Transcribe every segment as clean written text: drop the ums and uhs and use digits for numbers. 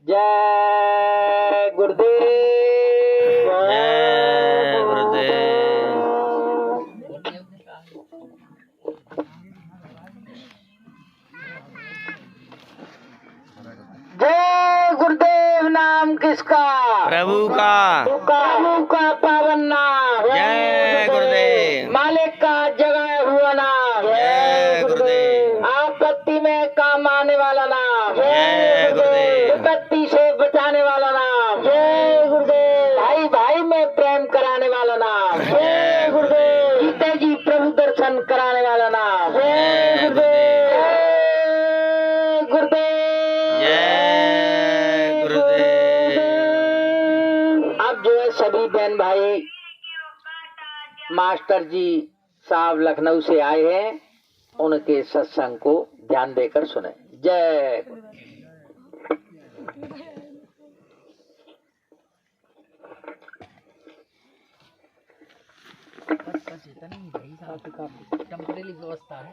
जय गुरुदेव। जय गुरुदेव। जय गुरुदेव। नाम किसका? प्रभु का। प्रभु का पावन नाम। जय गुरुदेव। मालिक का जगाया हुआ नाम। जय गुरुदेव। आपत्ति में काम आने वाला नाम। जय गुरुदेव। विपत्ति से बचाने वाला नाम। जय गुरुदेव। भाई भाई में प्रेम कराने वाला नाम। जय गुरुदेव। सीता जी प्रभु दर्शन कराने वाला नाम। जय गुरुदेव। जय गुरुदेव। जय गुरुदेव। अब जो है सभी बहन भाई मास्टर जी साहब लखनऊ से आए हैं, उनके सत्संग को ध्यान देकर सुने। जय व्यवस्था है।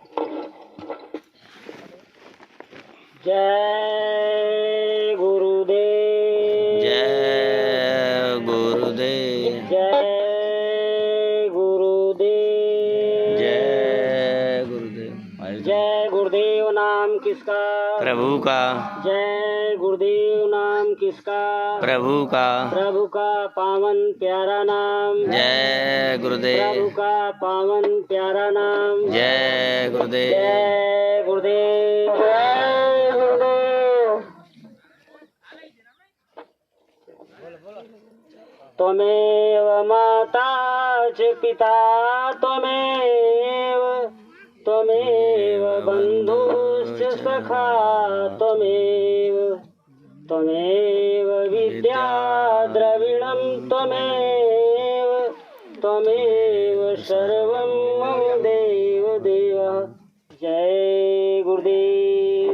जय गुरुदेव। जय गुरुदेव। जय गुरुदेव। जय गुरुदेव। जय गुरुदेव। नाम किसका? प्रभु का। जय गुरुदेव। नाम किसका? प्रभु का। प्रभु का पावन प्यारा नाम। जय गुरुदेव। प्रभु का पावन प्यारा नाम। जय गुरुदेव। जय गुरुदेव। जय गुरुदेव। त्वमेव माता च पिता त्वमेव, त्वमेव बन्धुश्च सखा त्वमेव, त्वमेव विद्या द्रविणं त्वमेव, त्वमेव सर्वं मम देव देव। जय गुरुदेव।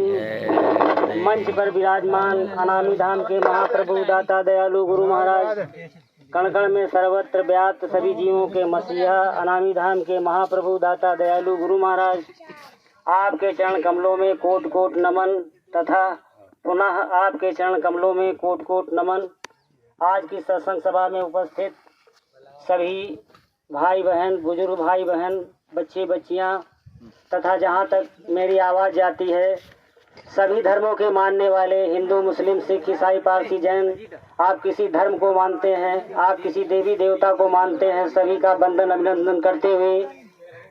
मंच पर विराजमान अनामी धाम के महाप्रभु दाता दयालु गुरु महाराज, कण कण में सर्वत्र व्याप्त सभी जीवों के मसीहा अनामी धाम के महाप्रभु दाता दयालु गुरु महाराज, आपके चरण कमलों में कोट कोट नमन तथा पुनः आपके चरण कमलों में कोट कोट नमन। आज की सत्संग सभा में उपस्थित सभी भाई बहन, बुजुर्ग भाई बहन, बच्चे बच्चियां तथा जहां तक मेरी आवाज़ जाती है सभी धर्मों के मानने वाले हिंदू, मुस्लिम, सिख, ईसाई, पारसी, जैन, आप किसी धर्म को मानते हैं, आप किसी देवी देवता को मानते हैं, सभी का वंदन अभिनंदन करते हुए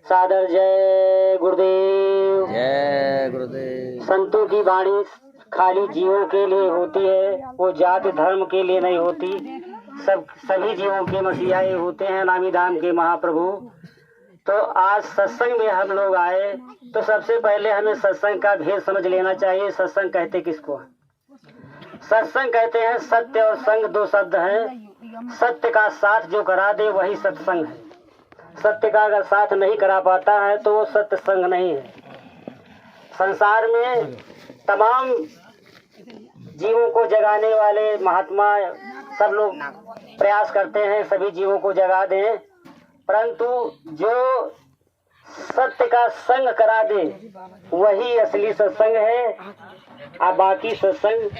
सादर जय गुरुदेव। जय गुरुदेव। संतों की वाणी खाली जीवों के लिए होती है, वो जाति धर्म के लिए नहीं होती। सभी जीवों के मसीहाए होते हैं नामी धाम के महाप्रभु। तो आज सत्संग में हम लोग आए तो सबसे पहले हमें सत्संग का भेद समझ लेना चाहिए। सत्संग कहते किसको है? सत्संग कहते हैं सत्य और संग दो शब्द हैं। सत्य का साथ जो करा दे वही सत्संग है। सत्य का अगर साथ नहीं करा पाता है तो वो सत्संग नहीं है। संसार में तमाम जीवों को जगाने वाले महात्मा सब लोग प्रयास करते हैं सभी जीवों को जगा दें, परंतु जो सत्य का संग करा दे वही असली सत्संग है। और बाकी सत्संग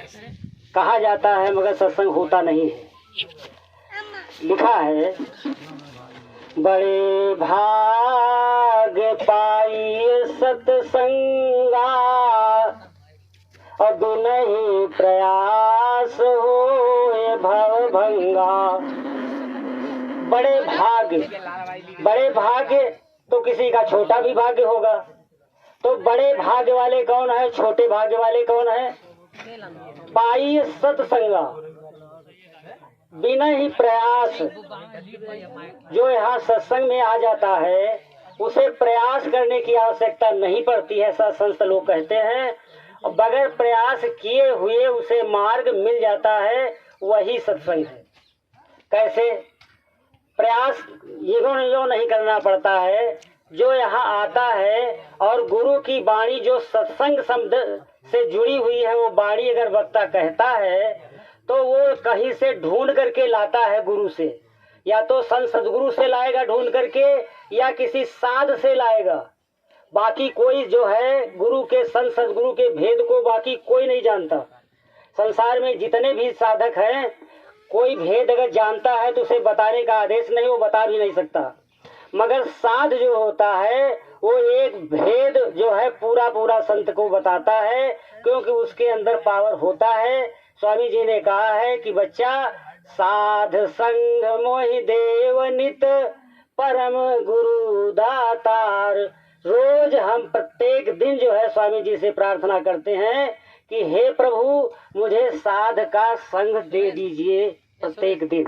कहा जाता है मगर सत्संग होता नहीं है। लिखा है बड़े भाग पाई सत्संगा अब नहीं प्रयास होए भव भंगा। बड़े भाग्य तो किसी का छोटा भी भाग्य होगा। तो बड़े भाग्य वाले कौन है, छोटे भाग्य वाले कौन है? पाई सत्संगा, बिना ही प्रयास। जो यहाँ सत्संग में आ जाता है उसे प्रयास करने की आवश्यकता नहीं पड़ती है, ऐसा संत लोग कहते हैं। और बगैर प्रयास किए हुए उसे मार्ग मिल जाता है, वही सत्संग है। कैसे? प्रयास यो नहीं करना पड़ता है। जो यहाँ आता है और गुरु की वाणी जो सत्संग शब्द से जुड़ी हुई है, वो वाणी अगर वक्ता कहता है तो वो कहीं से ढूंढ करके लाता है गुरु से, या तो संत सदगुरु से लाएगा ढूंढ करके या किसी साध से लाएगा। बाकी कोई जो है गुरु के, संत सदगुरु के भेद को बाकी कोई नहीं जानता। संसार में जितने भी साधक हैं, कोई भेद अगर जानता है तो उसे बताने का आदेश नहीं, वो बता भी नहीं सकता। मगर साध जो होता है वो एक भेद जो है पूरा पूरा संत को बताता है, क्योंकि उसके अंदर पावर होता है। स्वामी जी ने कहा है कि बच्चा, साध संग मोहि देव नित परम गुरु दातार। रोज हम प्रत्येक दिन जो है स्वामी जी से प्रार्थना करते हैं कि हे प्रभु, मुझे साध का संग दे दीजिए प्रत्येक दिन।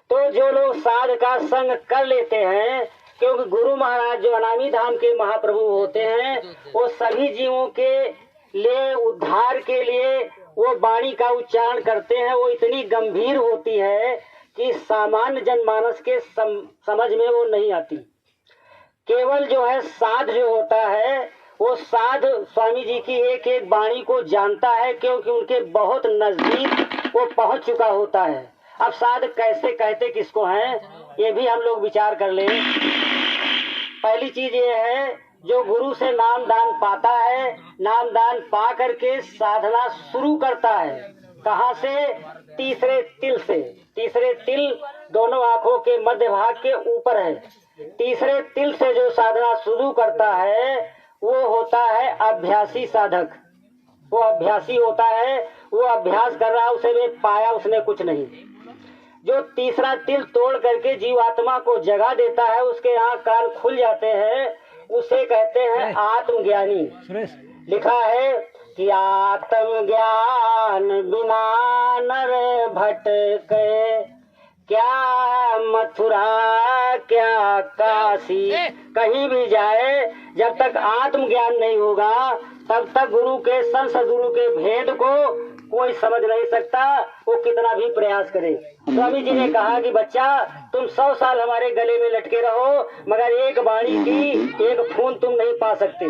तो जो लोग साध का संग कर लेते हैं, क्योंकि गुरु महाराज जो अनामी धाम के महाप्रभु होते हैं, वो सभी जीवों के लिए उद्धार के लिए वो वाणी का उच्चारण करते हैं। वो इतनी गंभीर होती है कि सामान्य जनमानस के समझ में वो नहीं आती। केवल जो है साध जो होता है, वो साध स्वामी जी की एक एक वाणी को जानता है, क्योंकि उनके बहुत नजदीक वो पहुंच चुका होता है। अब साध कैसे कहते किसको हैं, ये भी हम लोग विचार कर लें। पहली चीज ये है, जो गुरु से नाम दान पाता है, नाम दान पा करके साधना शुरू करता है। कहाँ से? तीसरे तिल से। तीसरे तिल दोनों आंखों के मध्य भाग के ऊपर है। तीसरे तिल से जो साधना शुरू करता है वो होता है अभ्यासी साधक। वो अभ्यासी होता है, वो अभ्यास कर रहा, उसे में पाया उसने कुछ नहीं। जो तीसरा तिल तोड़ करके जीवात्मा को जगा देता है, उसके आँख कान खुल जाते हैं, उसे कहते हैं आत्मज्ञानी। लिखा है कि आत्मज्ञान बिना नर भटके, क्या मथुरा क्या काशी। कहीं भी जाए, जब तक आत्मज्ञान नहीं होगा तब तक गुरु के संत सदगुरु के भेद को कोई समझ नहीं सकता, वो कितना भी प्रयास करे। स्वामी जी ने कहा कि बच्चा, तुम 100 साल हमारे गले में लटके रहो, मगर एक वाणी की एक फूंद तुम नहीं पा सकते।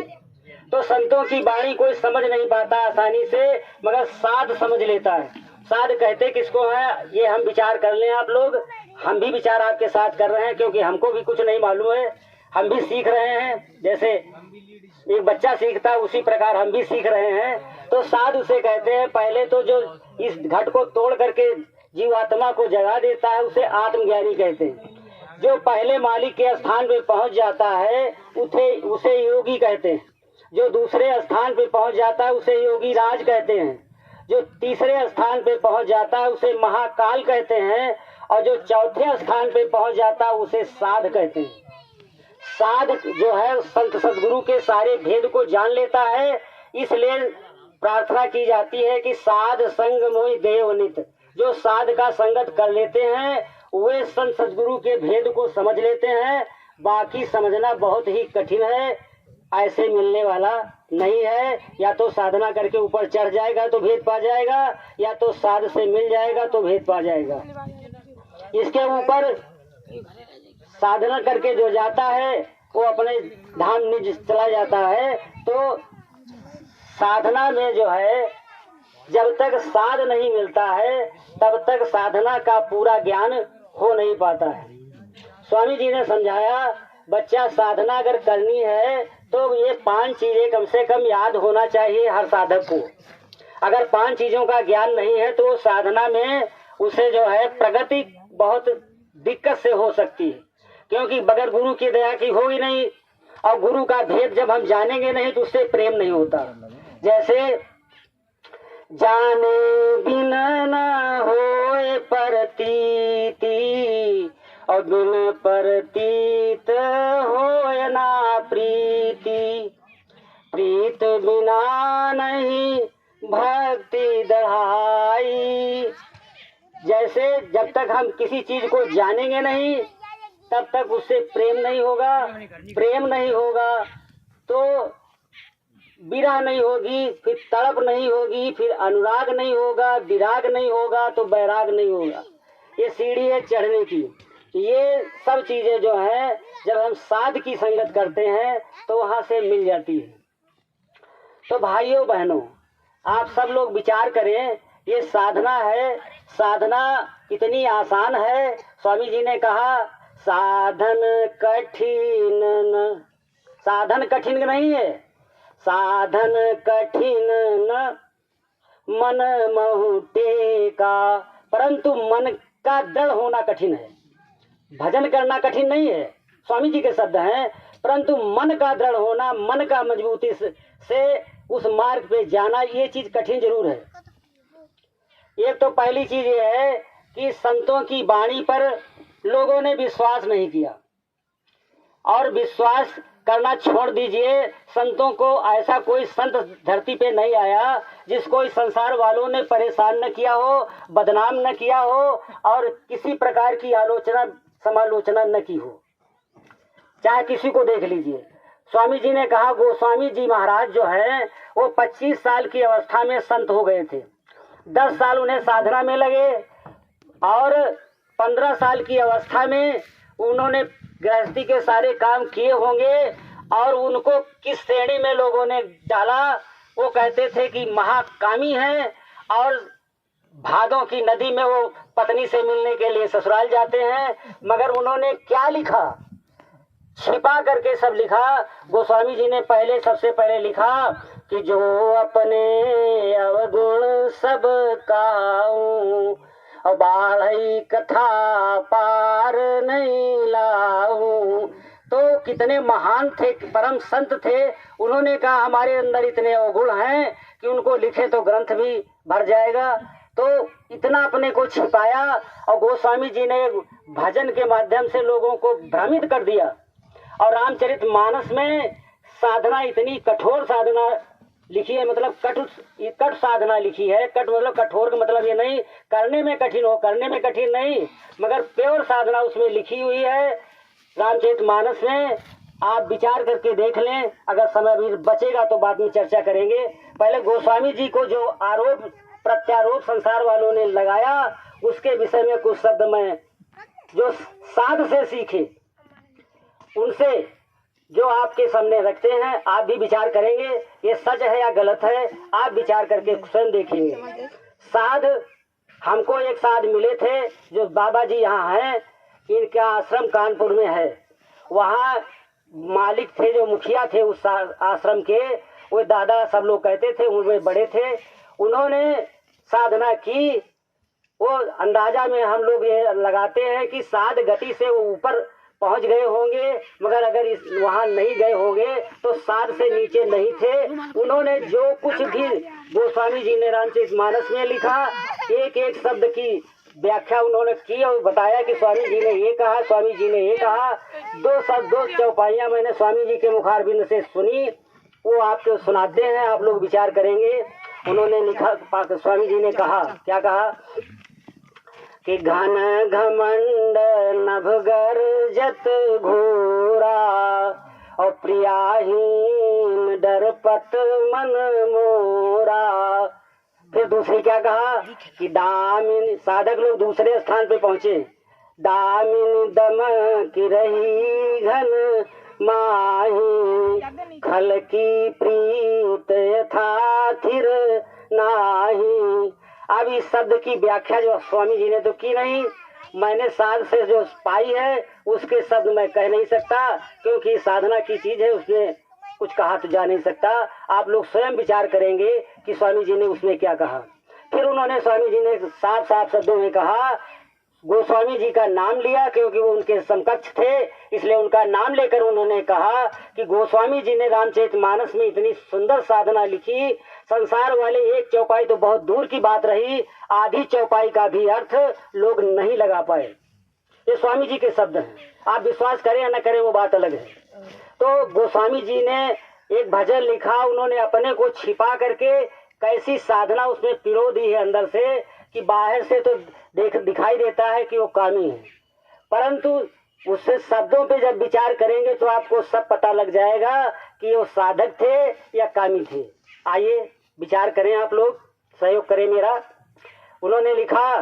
तो संतों की वाणी कोई समझ नहीं पाता आसानी से, मगर साध समझ लेता है। साध कहते किसको है, ये हम विचार कर लें आप लोग। हम भी विचार आपके साथ कर रहे हैं, क्योंकि हमको भी कुछ नहीं मालूम है, हम भी सीख रहे हैं। जैसे एक बच्चा सीखता है, उसी प्रकार हम भी सीख रहे हैं। तो साध उसे कहते हैं, पहले तो जो इस घट को तोड़ करके जीवात्मा को जगा देता है, उसे आत्मज्ञानी कहते हैं। जो पहले मालिक के स्थान पे पहुंच जाता है उसे योगी कहते हैं। जो दूसरे स्थान पे पहुंच जाता है उसे योगी राज कहते हैं। जो तीसरे स्थान पे पहुंच जाता है उसे महाकाल कहते हैं, और जो चौथे स्थान पे पहुंच जाता है उसे साध कहते हैं। साध जो है संत सदगुरु के सारे भेद को जान लेता है, इसलिए प्रार्थना की जाती है कि साध संग मोहि देव नित। जो साध का संगत कर लेते हैं वे संत सदगुरु के भेद को समझ लेते हैं। बाकी समझना बहुत ही कठिन है, ऐसे मिलने वाला नहीं है। या तो साधना करके ऊपर चढ़ जाएगा तो भेद पा जाएगा, या तो साध से मिल जाएगा तो भेद पा जाएगा। इसके ऊपर साधना करके जो जाता है वो अपने धाम निज चला जाता है। तो साधना में जो है, जब तक साध नहीं मिलता है तब तक साधना का पूरा ज्ञान हो नहीं पाता है। स्वामी जी ने समझाया, बच्चा साधना अगर करनी है तो ये 5 चीजें कम से कम याद होना चाहिए हर साधक को। अगर 5 चीजों का ज्ञान नहीं है तो साधना में उसे जो है प्रगति बहुत दिक्कत से हो सकती है, क्योंकि बगैर गुरु की दया की होगी नहीं। और गुरु का भेद जब हम जानेंगे नहीं तो उससे प्रेम नहीं होता। जैसे जाने बिन न होए प्रतीति, और बिन प्रतीत होए ना प्रीति। प्रीत बिना नहीं भक्ति दहाई। जैसे जब तक हम किसी चीज को जानेंगे नहीं तब तक उससे प्रेम नहीं होगा। प्रेम नहीं होगा तो विरह नहीं होगी, फिर तड़प नहीं होगी, फिर अनुराग नहीं होगा, विराग नहीं होगा तो बैराग नहीं होगा। ये सीढ़ी है चढ़ने की। ये सब चीजें जो है जब हम साध की संगत करते हैं तो वहां से मिल जाती है। तो भाइयों बहनों, आप सब लोग विचार करें, ये साधना है। साधना कितनी आसान है। स्वामी जी ने कहा, साधन कठिन न। साधन कठिन नहीं है, साधन कठिन न मन महु टेका, परंतु मन का दृढ़ होना कठिन है। भजन करना कठिन नहीं है, स्वामी जी के शब्द हैं, परंतु मन का दृढ़ होना, मन का मजबूती से उस मार्ग पे जाना, ये चीज कठिन जरूर है। एक तो पहली चीज ये है कि संतों की वाणी पर लोगों ने विश्वास नहीं किया, और विश्वास करना छोड़ दीजिए। संतों को ऐसा कोई संत धरती पे नहीं आया जिसको इस संसार वालों ने परेशान न किया हो, बदनाम न किया हो, और किसी प्रकार की आलोचना समालोचना न की हो। चाहे किसी को देख लीजिए। स्वामी जी ने कहा, गोस्वामी जी महाराज जो है वो 25 साल की अवस्था में संत हो गए थे। 10 साल उन्हें साधना में लगे, और 15 साल की अवस्था में उन्होंने गृहस्थी के सारे काम किए होंगे। और उनको किस श्रेणी में लोगों ने डाला, वो कहते थे कि महाकामी है, और भादों की नदी में वो पत्नी से मिलने के लिए ससुराल जाते हैं। मगर उन्होंने क्या लिखा, छिपा करके सब लिखा। गोस्वामी जी ने सबसे पहले लिखा कि जो अपने अवगुण सब काऊं, और बाढ़ई कथा पार नहीं लाऊं। तो कितने महान थे, परम संत थे। उन्होंने कहा हमारे अंदर इतने अवगुण हैं कि उनको लिखे तो ग्रंथ भी भर जाएगा। तो इतना अपने को छिपाया, और गोस्वामी जी ने भजन के माध्यम से लोगों को भ्रमित कर दिया। और रामचरितमानस में साधना, इतनी कठोर साधना लिखी है, मतलब कट साधना लिखी है। कट मतलब कठोर का मतलब ये नहीं करने में कठिन हो, करने में कठिन नहीं, मगर प्योर साधना उसमें लिखी हुई है रामचरितमानस में। आप विचार करके देख लें, अगर समय भी बचेगा तो बाद में चर्चा करेंगे। पहले गोस्वामी जी को जो आरोप प्रत्यारोप संसार वालों ने लगाया, उसके विषय में कुछ शब्द मैं जो साध से सीखे उनसे जो आपके सामने रखते हैं। आप भी विचार करेंगे ये सच है या गलत है, आप विचार करके स्वयं देखेंगे। साध, हमको एक साध मिले थे जो बाबा जी यहाँ हैं, इनका आश्रम कानपुर में है। वहाँ मालिक थे, जो मुखिया थे उस आश्रम के, वो दादा सब लोग कहते थे, उनमें बड़े थे। उन्होंने साधना की। वो अंदाजा में हम लोग ये लगाते हैं कि साध गति से वो ऊपर पहुंच गए होंगे, मगर अगर वहां नहीं गए होंगे तो साध से नीचे नहीं थे। उन्होंने जो कुछ भी गोस्वामी जी ने रामचरितमानस में लिखा, एक एक शब्द की व्याख्या उन्होंने की और बताया कि स्वामी जी ने ये कहा, स्वामी जी ने ये कहा। दो चौपाइयां मैंने स्वामी जी के मुखारबिंद से सुनी, वो आपको सुनाते हैं, आप लोग विचार करेंगे। उन्होंने लिखा, स्वामी जी ने कहा, क्या कहा कि घन घमंड नभ गर्जत घोरा, और प्रियाहीन डरपत मन मोरा। फिर दूसरी क्या कहा कि दामिनी, साधक लोग दूसरे स्थान पे पहुंचे, दामिनी दम की रही घन माही, खल की प्रीत यथा थिर नाही। अब इस शब्द की व्याख्या जो स्वामी जी ने तो की नहीं, मैंने साध से जो पाई है उसके शब्द मैं कह नहीं सकता, क्योंकि साधना की चीज है, उसमें कुछ कहा तो जा नहीं सकता। आप लोग स्वयं विचार करेंगे कि स्वामी जी ने उसमें क्या कहा। फिर उन्होंने, स्वामी जी ने साफ साफ शब्दों में कहा, गोस्वामी जी का नाम लिया क्योंकि वो उनके समकक्ष थे, इसलिए उनका नाम लेकर उन्होंने कहा कि गोस्वामी जी ने रामचरितमानस में इतनी सुंदर साधना लिखी, संसार वाले एक चौपाई तो बहुत दूर की बात रही, आधी चौपाई का भी अर्थ लोग नहीं लगा पाए। ये स्वामी जी के शब्द हैं, आप विश्वास करें या न करें वो बात अलग है। तो गोस्वामी जी ने एक भजन लिखा, उन्होंने अपने को छिपा करके कैसी साधना उसमें पिरो दी है अंदर से, कि बाहर से तो दिखाई देता है कि वो कामी है, परंतु उससे शब्दों पे जब विचार करेंगे तो आपको सब पता लग जाएगा कि वो साधक थे या कामी थे। आइए विचार करें, आप लोग सहयोग करें मेरा। उन्होंने लिखा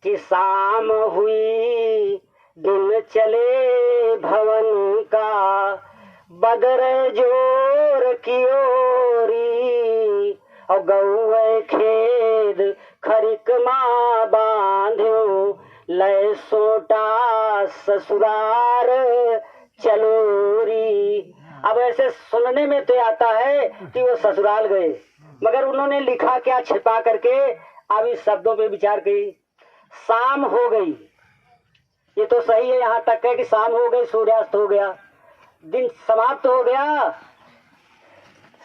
कि शाम हुई दिन चले भवन का, बदर जोर की ओरी, और गौए खेद खरिक माँ बांध्यो, लय सोटा ससुरार चलोरी। अब ऐसे सुनने में तो आता है कि वो ससुराल गए, मगर उन्होंने लिखा क्या छिपा करके। अब इस शब्दों पे विचार करिए। शाम हो गई, ये तो सही है, यहाँ तक है कि शाम हो गई, सूर्यास्त हो गया, दिन समाप्त हो गया।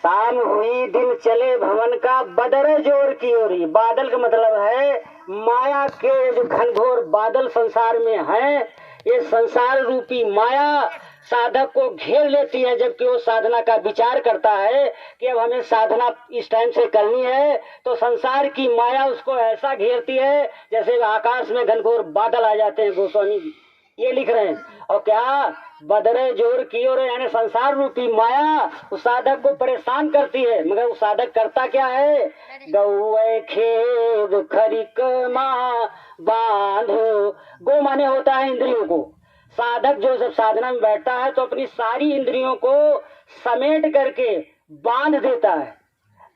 शाम हुई, दिन चले भवन का, बदर जोर की ओरी। बादल का मतलब है माया के जो घनघोर बादल संसार में हैं, ये संसार रूपी माया साधक को घेर लेती है। जबकि वो साधना का विचार करता है कि अब हमें साधना इस टाइम से करनी है, तो संसार की माया उसको ऐसा घेरती है जैसे आकाश में घनघोर बादल आ जाते हैं। गोस्वामी जी ये लिख रहे हैं। और क्या बदरे जोर की ओर, यानी संसार रूपी माया उस साधक को परेशान करती है। मगर वो साधक करता क्या है? गौए खेद खरिक माँ बांधो। गो माने होता है इंद्रियों को। साधक जो जब साधना में बैठता है तो अपनी सारी इंद्रियों को समेट करके बांध देता है।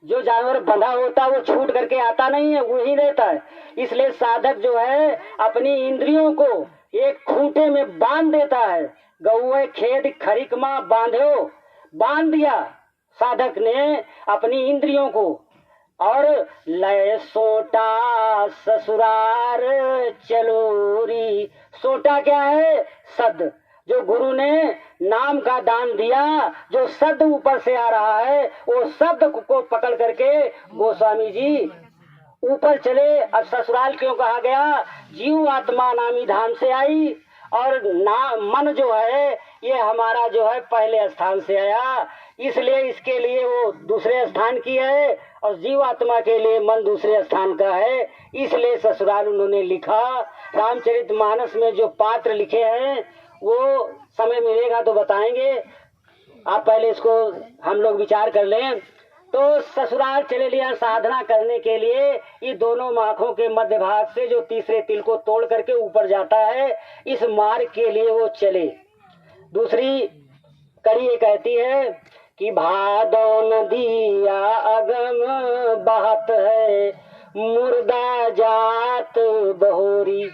जो जानवर बंधा होता है वो छूट करके आता नहीं है, वही रहता है। इसलिए साधक जो है अपनी इंद्रियों को एक खूंटे में बांध देता है। गौए खेद खरिकमा बांधो, बांध दिया साधक ने अपनी इंद्रियों को। और लय सोटा ससुरार चलोरी। सोटा क्या है? सद। जो गुरु ने नाम का दान दिया, जो शब्द ऊपर से आ रहा है, वो शब्द को पकड़ करके गोस्वामी जी ऊपर चले। अब ससुराल क्यों कहा गया? जीव आत्मा नामी धाम से आई, और मन जो है ये हमारा जो है पहले स्थान से आया, इसलिए इसके लिए वो दूसरे स्थान की है, और जीव आत्मा के लिए मन दूसरे स्थान का है। इसलिए ससुराल उन्होंने लिखा। रामचरितमानस में जो पात्र लिखे हैं वो समय मिलेगा तो बताएंगे, आप पहले इसको हम लोग विचार कर लें। तो ससुराल चले लिया साधना करने के लिए। ये दोनों माखों के मध्य भाग से जो तीसरे तिल को तोड़ करके ऊपर जाता है, इस मार्ग के लिए वो चले। दूसरी कड़ी ये कहती है कि भादो नदिया अगम बहत है, मुर्दा जात बहोरी।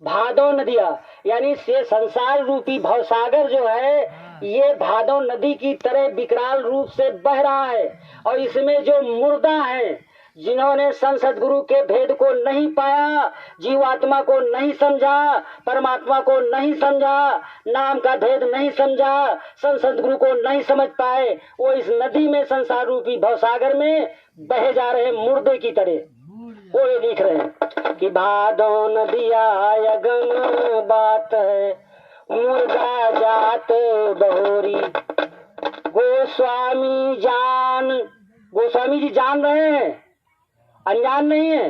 भादो नदिया यानी से संसार रूपी भवसागर जो है, ये भादो नदी की तरह विकराल रूप से बह रहा है। और इसमें जो मुर्दा है, जिन्होंने संसद गुरु के भेद को नहीं पाया, जीवात्मा को नहीं समझा, परमात्मा को नहीं समझा, नाम का भेद नहीं समझा, संसद गुरु को नहीं समझ पाए, वो इस नदी में संसार रूपी भवसागर में बहे जा रहे मुर्दे की तरह। वो ये लिख रहे हैं कि भादो नदिया अगम बात है, मुर्दा जात बहोरी। गोस्वामी जी जान रहे हैं, अनजान नहीं है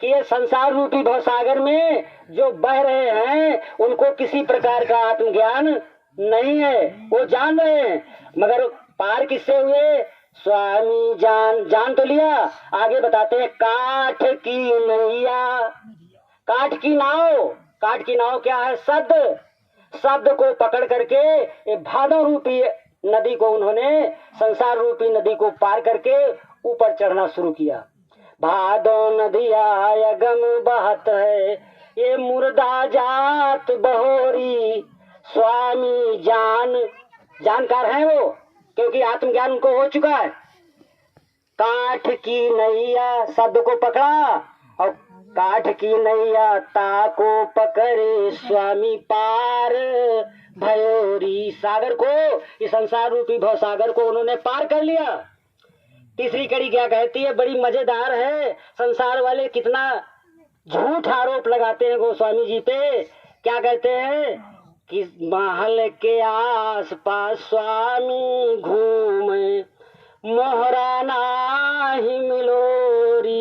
कि ये संसार रूपी भवसागर में जो बह रहे हैं उनको किसी प्रकार का आत्मज्ञान नहीं है। वो जान रहे हैं, मगर पार किससे हुए? स्वामी जान तो लिया। आगे बताते हैं काठ की नैया, काठ की नाव। काठ की नाव क्या है? शब्द को पकड़ करके ये भादो रूपी नदी को उन्होंने, संसार रूपी नदी को पार करके ऊपर चढ़ना शुरू किया। भादो नदिया अगम बहत है, ये मुर्दा जात बहोरी। स्वामी जानकार है वो, क्योंकि आत्मज्ञान उनको हो चुका है। काठ की नैया, शब्द को पकड़ा, और काठ की नैया ताको पकड़े स्वामी पार भयोरी। सागर को, इस संसार रूपी भव सागर को उन्होंने पार कर लिया। तीसरी कड़ी क्या कहती है? बड़ी मजेदार है। संसार वाले कितना झूठ आरोप लगाते हैं गोस्वामी जी पे। क्या कहते हैं कि महल के आस पास स्वामी घूमे, मोहरा नाही मिलोरी।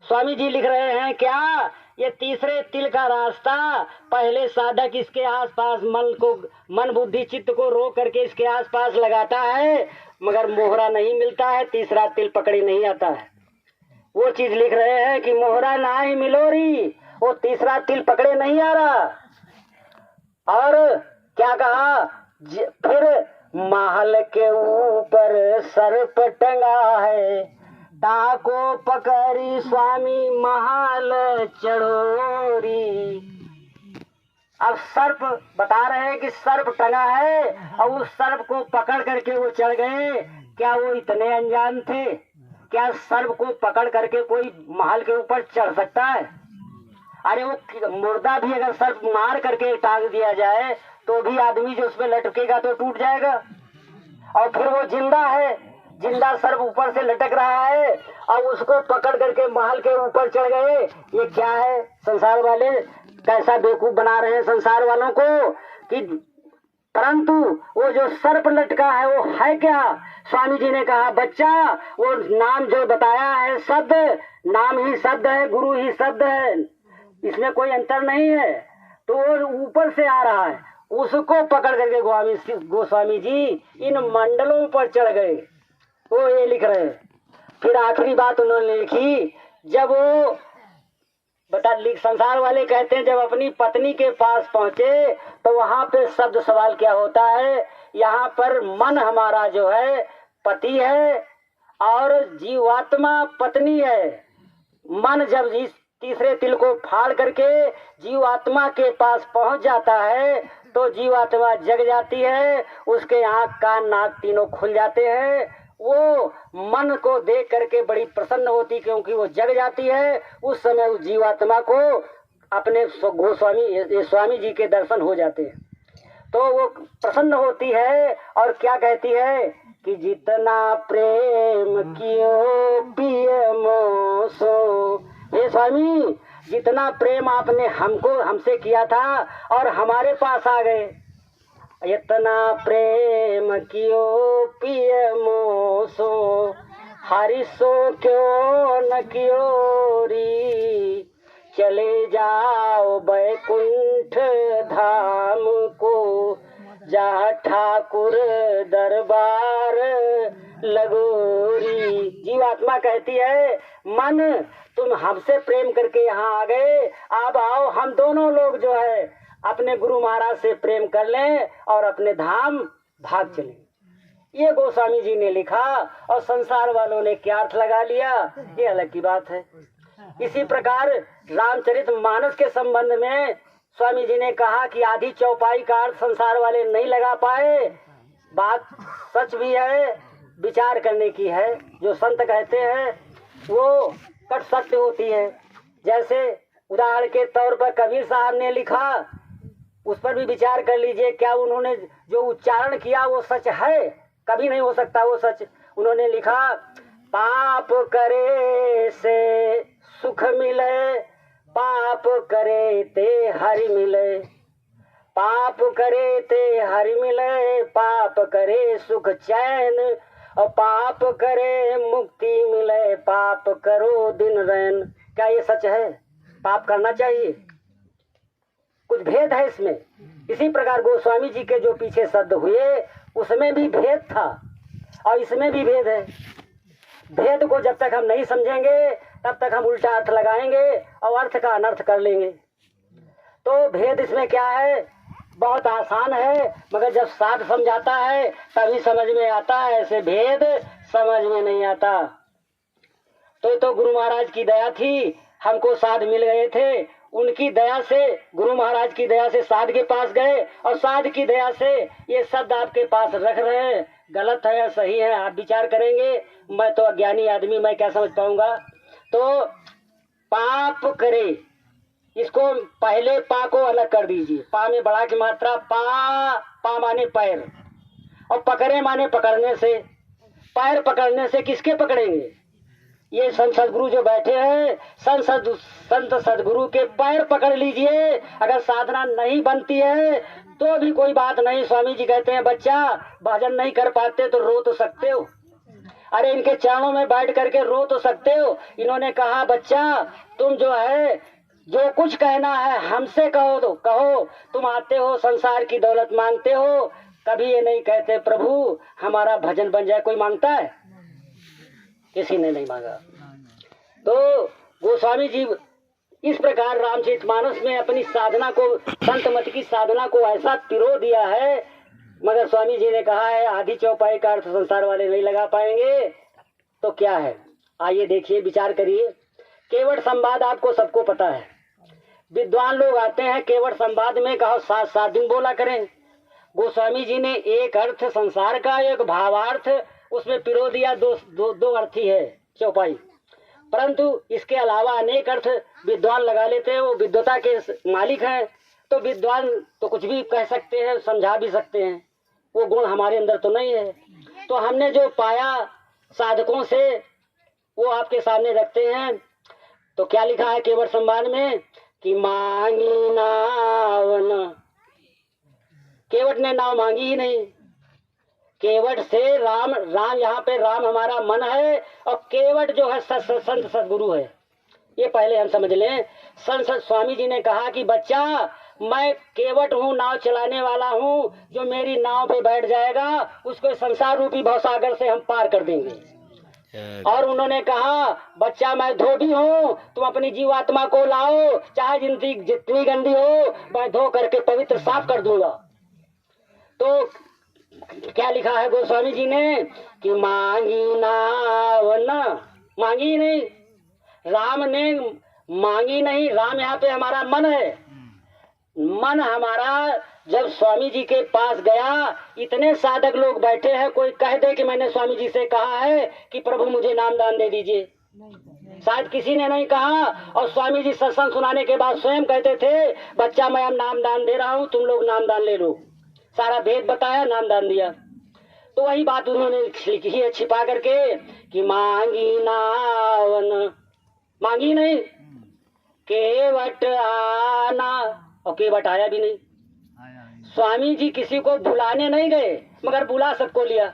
स्वामी जी लिख रहे हैं क्या? ये तीसरे तिल का रास्ता, पहले साधक इसके आसपास मन बुद्धि चित्त को रोक करके इसके आसपास लगाता है, मगर मोहरा नहीं मिलता है, तीसरा तिल पकड़े नहीं आता है। वो चीज लिख रहे हैं कि मोहरा नाही मिलोरी, वो तीसरा तिल पकड़े नहीं आ रहा। और क्या कहा? फिर महल के ऊपर सर्प टंगा है, ताको पकड़ी स्वामी महल चढ़ोरी। अब सर्प बता रहे हैं कि सर्प टंगा है, और उस सर्प को पकड़ करके वो चढ़ गए। क्या वो इतने अनजान थे? क्या सर्प को पकड़ करके कोई महल के ऊपर चढ़ सकता है? अरे वो मुर्दा भी अगर सर्प मार करके टांग दिया जाए तो भी आदमी जो उसमें लटकेगा तो टूट जाएगा। और फिर वो जिंदा है, जिंदा सर्प ऊपर से लटक रहा है और उसको पकड़ करके महल के ऊपर चढ़ गए। ये क्या है? संसार वाले कैसा बेवकूफ बना रहे हैं संसार वालों को कि परंतु वो जो सर्प लटका है वो है क्या? स्वामी जी ने कहा बच्चा वो नाम जो बताया है शब्द, नाम ही शब्द है, गुरु ही शब्द है, इसमें कोई अंतर नहीं है। तो वो ऊपर से आ रहा है, उसको पकड़ करके गोस्वामी जी इन मंडलों पर चढ़ गए। वो ये लिख रहे हैं। फिर आखिरी बात उन्होंने लिखी, जब वो संसार वाले कहते हैं जब अपनी पत्नी के पास पहुंचे तो वहां पे शब्द सवाल क्या होता है? यहाँ पर मन हमारा जो है पति है और जीवात्मा पत्नी है। मन जब इस तीसरे तिल को फाड़ करके जीवात्मा के पास पहुंच जाता है तो जीवात्मा जग जाती है, उसके आंख कान नाक तीनों खुल जाते हैं। वो मन को देख करके बड़ी प्रसन्न होती क्योंकि वो जग जाती है। उस समय उस जीवात्मा को अपने गोस्वामी स्वामी जी के दर्शन हो जाते हैं तो वो प्रसन्न होती है और क्या कहती है कि जितना प्रेम कियो पिय मोसो। हे स्वामी, जितना प्रेम आपने हमसे किया था और हमारे पास आ गए, इतना प्रेम कियो पिय मोसो, हरिसो क्यों न कियो री, चले जाओ बैकुंठ धाम को, जहाँ ठाकुर दरबार लगोरी। जीवात्मा कहती है मन तुम हमसे प्रेम करके यहाँ आ गए, अब आओ हम दोनों लोग जो है अपने गुरु महाराज से प्रेम कर लें और अपने धाम भाग चलें। ये गोस्वामी जी ने लिखा और संसार वालों ने क्या अर्थ लगा लिया, ये अलग की बात है। इसी प्रकार रामचरितमानस के संबंध में स्वामी जी ने कहा कि आधी चौपाई का अर्थ संसार वाले नहीं लगा पाए। बात सच भी है, विचार करने की है। जो संत कहते हैं वो कट सत्य होती है। जैसे उदाहरण के तौर पर कबीर साहब ने लिखा, उस पर भी विचार कर लीजिए, क्या उन्होंने जो उच्चारण किया वो सच है? कभी नहीं हो सकता वो सच। उन्होंने लिखा, पाप करे से सुख मिले, पाप करे ते हरि मिले, पाप करे ते हरि मिले, पाप करे सुख चैन, और पाप करे मुक्ति मिले, पाप करो दिन रैन। क्या ये सच है? पाप करना चाहिए? कुछ भेद है इसमें। इसी प्रकार गोस्वामी जी के जो पीछे शब्द हुए उसमें भी भेद था और इसमें भी भेद है। भेद को जब तक हम नहीं समझेंगे तब तक हम उल्टा अर्थ लगाएंगे और अर्थ का अनर्थ कर लेंगे। तो भेद इसमें क्या है? बहुत आसान है, मगर जब साध समझाता है तभी समझ में आता है, ऐसे भेद समझ में नहीं आता। तो गुरु महाराज की दया थी, हमको साध मिल गए थे। उनकी दया से, गुरु महाराज की दया से साध के पास गए और साध की दया से ये शब्द आपके पास रख रहे हैं। गलत है या सही है आप विचार करेंगे, मैं तो अज्ञानी आदमी, मैं क्या समझ पाऊंगा। तो पाप करे, इसको पहले पा को अलग कर दीजिए। पा में बड़ा की मात्रा, पा माने पैर, और पकड़े माने पकड़ने से। पैर पकड़ने से किसके पकड़ेंगे? ये संत सदगुरु जो बैठे हैं, संत सदगुरु के पैर पकड़ लीजिए। अगर साधना नहीं बनती है तो भी कोई बात नहीं। स्वामी जी कहते हैं बच्चा भजन नहीं कर पाते तो रो तो सकते हो, अरे इनके चरणों में बैठ करके रो तो सकते हो। इन्होंने कहा बच्चा तुम जो है जो कुछ कहना है हमसे कहो, तो कहो। तुम आते हो संसार की दौलत मांगते हो, कभी ये नहीं कहते प्रभु हमारा भजन बन जाए। कोई मांगता है? किसी ने नहीं मांगा। तो गोस्वामी जी इस प्रकार रामचरितमानस में अपनी साधना को, संत मत की साधना को ऐसा पिरो दिया है। मगर स्वामी जी ने कहा है आधी चौपाई का अर्थ संसार वाले नहीं लगा पाएंगे। तो क्या है? आइए देखिए, विचार करिए। केवट संवाद आपको सबको पता है। विद्वान लोग आते हैं केवट संवाद में, कहो 7 दिन बोला करें। गोस्वामी जी ने एक अर्थ संसार का, एक भावार्थ उसमें पिरो दिया, दो अर्थी है चौपाई। परंतु इसके अलावा अनेक अर्थ विद्वान लगा लेते हैं, वो विद्वता के मालिक हैं। तो विद्वान तो कुछ भी कह सकते हैं, समझा भी सकते हैं, वो गुण हमारे अंदर तो नहीं है। तो हमने जो पाया साधकों से वो आपके सामने रखते हैं। तो क्या लिखा है केवट संवाद में कि मांगी नाव न, केवट ने नाव मांगी ही नहीं। केवट से राम, यहाँ पे राम हमारा मन है, और केवट जो है संत सदगुरु है। ये पहले हम समझ लें। संत स्वामी जी ने कहा कि बच्चा, मैं केवट हूँ, नाव चलाने वाला हूँ, जो मेरी नाव पे बैठ जाएगा उसको संसार रूपी भवसागर से हम पार कर देंगे। और उन्होंने कहा बच्चा, मैं धोबी हूँ, तुम अपनी जीवात्मा को लाओ, चाहे जिंदगी जितनी गंदी हो, मैं धो करके पवित्र साफ कर दूंगा। तो क्या लिखा है गोस्वामी जी ने कि मांगी नाव न, मांगी नहीं, राम ने मांगी नहीं। राम यहाँ पे हमारा मन है। मन हमारा जब स्वामी जी के पास गया, इतने साधक लोग बैठे हैं, कोई कह दे कि मैंने स्वामी जी से कहा है कि प्रभु मुझे नाम दान दे दीजिए, शायद किसी ने नहीं कहा। और स्वामी जी सत्संग सुनाने के बाद स्वयं कहते थे बच्चा, मैं अब नाम दान दे रहा हूँ, तुम लोग नाम दान ले लो। सारा भेद बताया, नाम दान दिया। तो वही बात उन्होंने लिखी है छिपा करके कि मांगी नावन, मांगी नहीं, केवट आना, और केवट आया भी नहीं। स्वामी जी किसी को बुलाने नहीं गए, मगर बुला सबको लिया।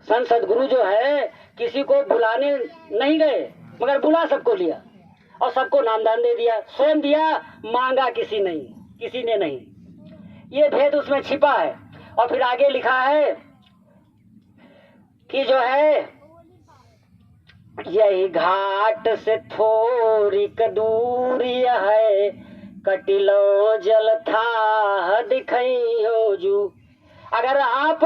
संत सदगुरु जो है किसी को बुलाने नहीं गए, मगर बुला सबको लिया, और सबको नामदान दे दिया, स्वयं दिया, मांगा किसी ने नहीं। ये भेद उसमें छिपा है। और फिर आगे लिखा है कि जो है यही घाट से थोड़ी दूरी है, कटिलो जल था दिखाई हो जू। अगर आप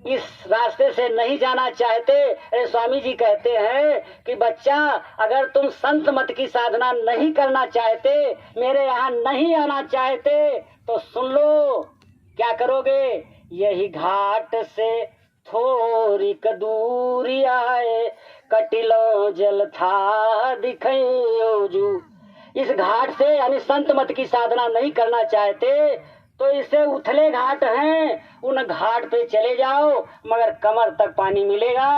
इस रास्ते से नहीं जाना चाहते, स्वामी जी कहते हैं कि बच्चा, अगर तुम संत मत की साधना नहीं करना चाहते, मेरे यहाँ नहीं आना चाहते, तो सुन लो क्या करोगे। यही घाट से थोड़ी दूरी आए, कटिलो जल था दिखाई जू। इस घाट से यानी संत मत की साधना नहीं करना चाहते, तो इससे उथले घाट हैं, उन घाट पे चले जाओ, मगर कमर तक पानी मिलेगा,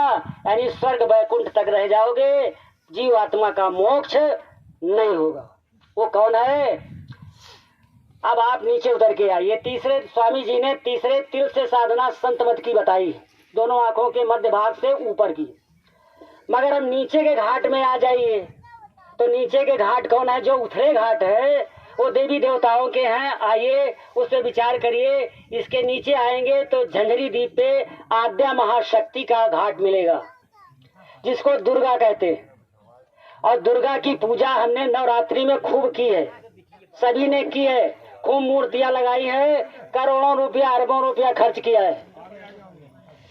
यानी स्वर्ग वैकुंठ तक रह जाओगे, जीव आत्मा का मोक्ष नहीं होगा। वो कौन है? अब आप नीचे उतर के आइए। तीसरे स्वामी जी ने तीसरे तिल से साधना संत मत की बताई, दोनों आंखों के मध्य भाग से ऊपर की। मगर अब नीचे के घाट में आ जाइए। तो नीचे के घाट कौन है? जो उथले घाट है वो देवी देवताओं के हैं। आइए उस पर विचार करिए। इसके नीचे आएंगे तो झंझरी द्वीप पे आद्या महाशक्ति का घाट मिलेगा, जिसको दुर्गा कहते हैं। और दुर्गा की पूजा हमने नवरात्रि में खूब की है, सभी ने की है, खूब मूर्तियां लगाई है, करोड़ों रुपया अरबों रुपया खर्च किया है,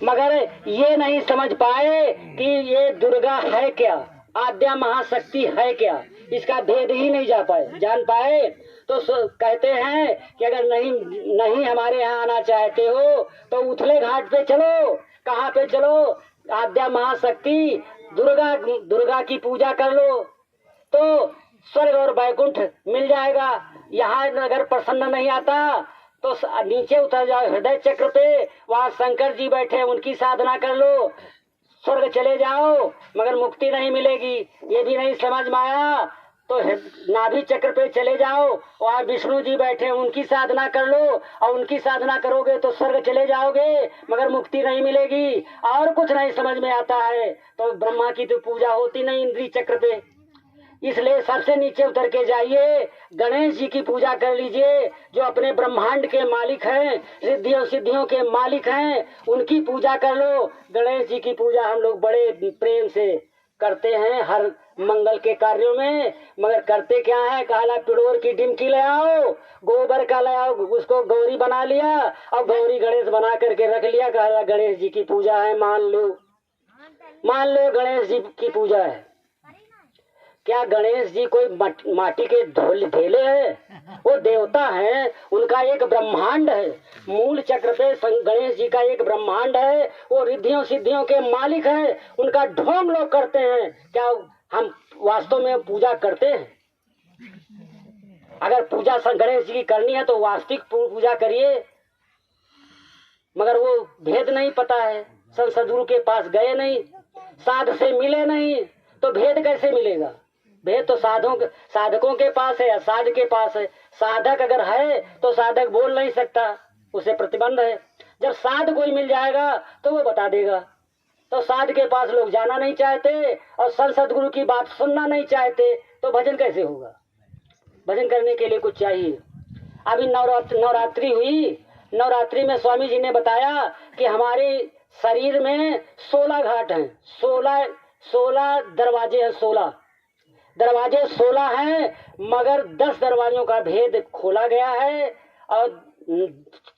मगर ये नहीं समझ पाए कि ये दुर्गा है क्या, आद्या महाशक्ति है क्या, इसका भेद ही नहीं जान पाए। तो कहते हैं कि अगर नहीं हमारे यहाँ आना चाहते हो तो उथले घाट पे चलो। कहाँ पे चलो? आद्या महाशक्ति दुर्गा की पूजा कर लो तो स्वर्ग और वैकुंठ मिल जाएगा। यहाँ अगर प्रसन्न नहीं आता तो नीचे उतर जाओ हृदय चक्र पे, वहाँ शंकर जी बैठे, उनकी साधना कर लो, स्वर्ग चले जाओ, मगर मुक्ति नहीं मिलेगी। ये भी नहीं समझ में आया तो नाभि चक्र पे चले जाओ, वहाँ विष्णु जी बैठे, उनकी साधना कर लो, और उनकी साधना करोगे तो स्वर्ग चले जाओगे, मगर मुक्ति नहीं मिलेगी। और कुछ नहीं समझ में आता है तो ब्रह्मा की तो पूजा होती नहीं इंद्रिय चक्र पे, इसलिए सबसे नीचे उतर के जाइए, गणेश जी की पूजा कर लीजिए, जो अपने ब्रह्मांड के मालिक हैं, रिद्धियों सिद्धियों के मालिक हैं, उनकी पूजा कर लो। गणेश जी की पूजा हम लोग बड़े प्रेम से करते हैं हर मंगल के कार्यों में, मगर करते क्या है? काला पिड़ोर की डिमकी ले आओ, गोबर का ले आओ, उसको गौरी बना लिया और गौरी गणेश बना करके रख लिया, कहा गणेश जी की पूजा है, मान लो गणेश जी की पूजा है। क्या गणेश जी कोई माटी के ढेले हैं? वो देवता हैं, उनका एक ब्रह्मांड है। मूल चक्र पे गणेश जी का एक ब्रह्मांड है। वो रिद्धियों सिद्धियों के मालिक हैं। उनका ढोंग लोग करते हैं। क्या हम वास्तव में पूजा करते हैं? अगर पूजा गणेश जी की करनी है तो वास्तविक पूजा करिए। मगर वो भेद नहीं पता है। संत सदगुरु के पास गए नहीं, साध से मिले नहीं, तो भेद कैसे मिलेगा? भेद तो साधकों के पास है या साध के पास है। साधक अगर है तो साधक बोल नहीं सकता, उसे प्रतिबंध है। जब साध कोई मिल जाएगा तो वो बता देगा। तो साध के पास लोग जाना नहीं चाहते और संत सदगुरु की बात सुनना नहीं चाहते, तो भजन कैसे होगा? भजन करने के लिए कुछ चाहिए। अभी नवरात्रि हुई। नवरात्रि में स्वामी जी ने बताया कि हमारे शरीर में 16 घाट हैं, 16 दरवाजे हैं। 16 दरवाजे 16 हैं, मगर 10 दरवाजों का भेद खोला गया है और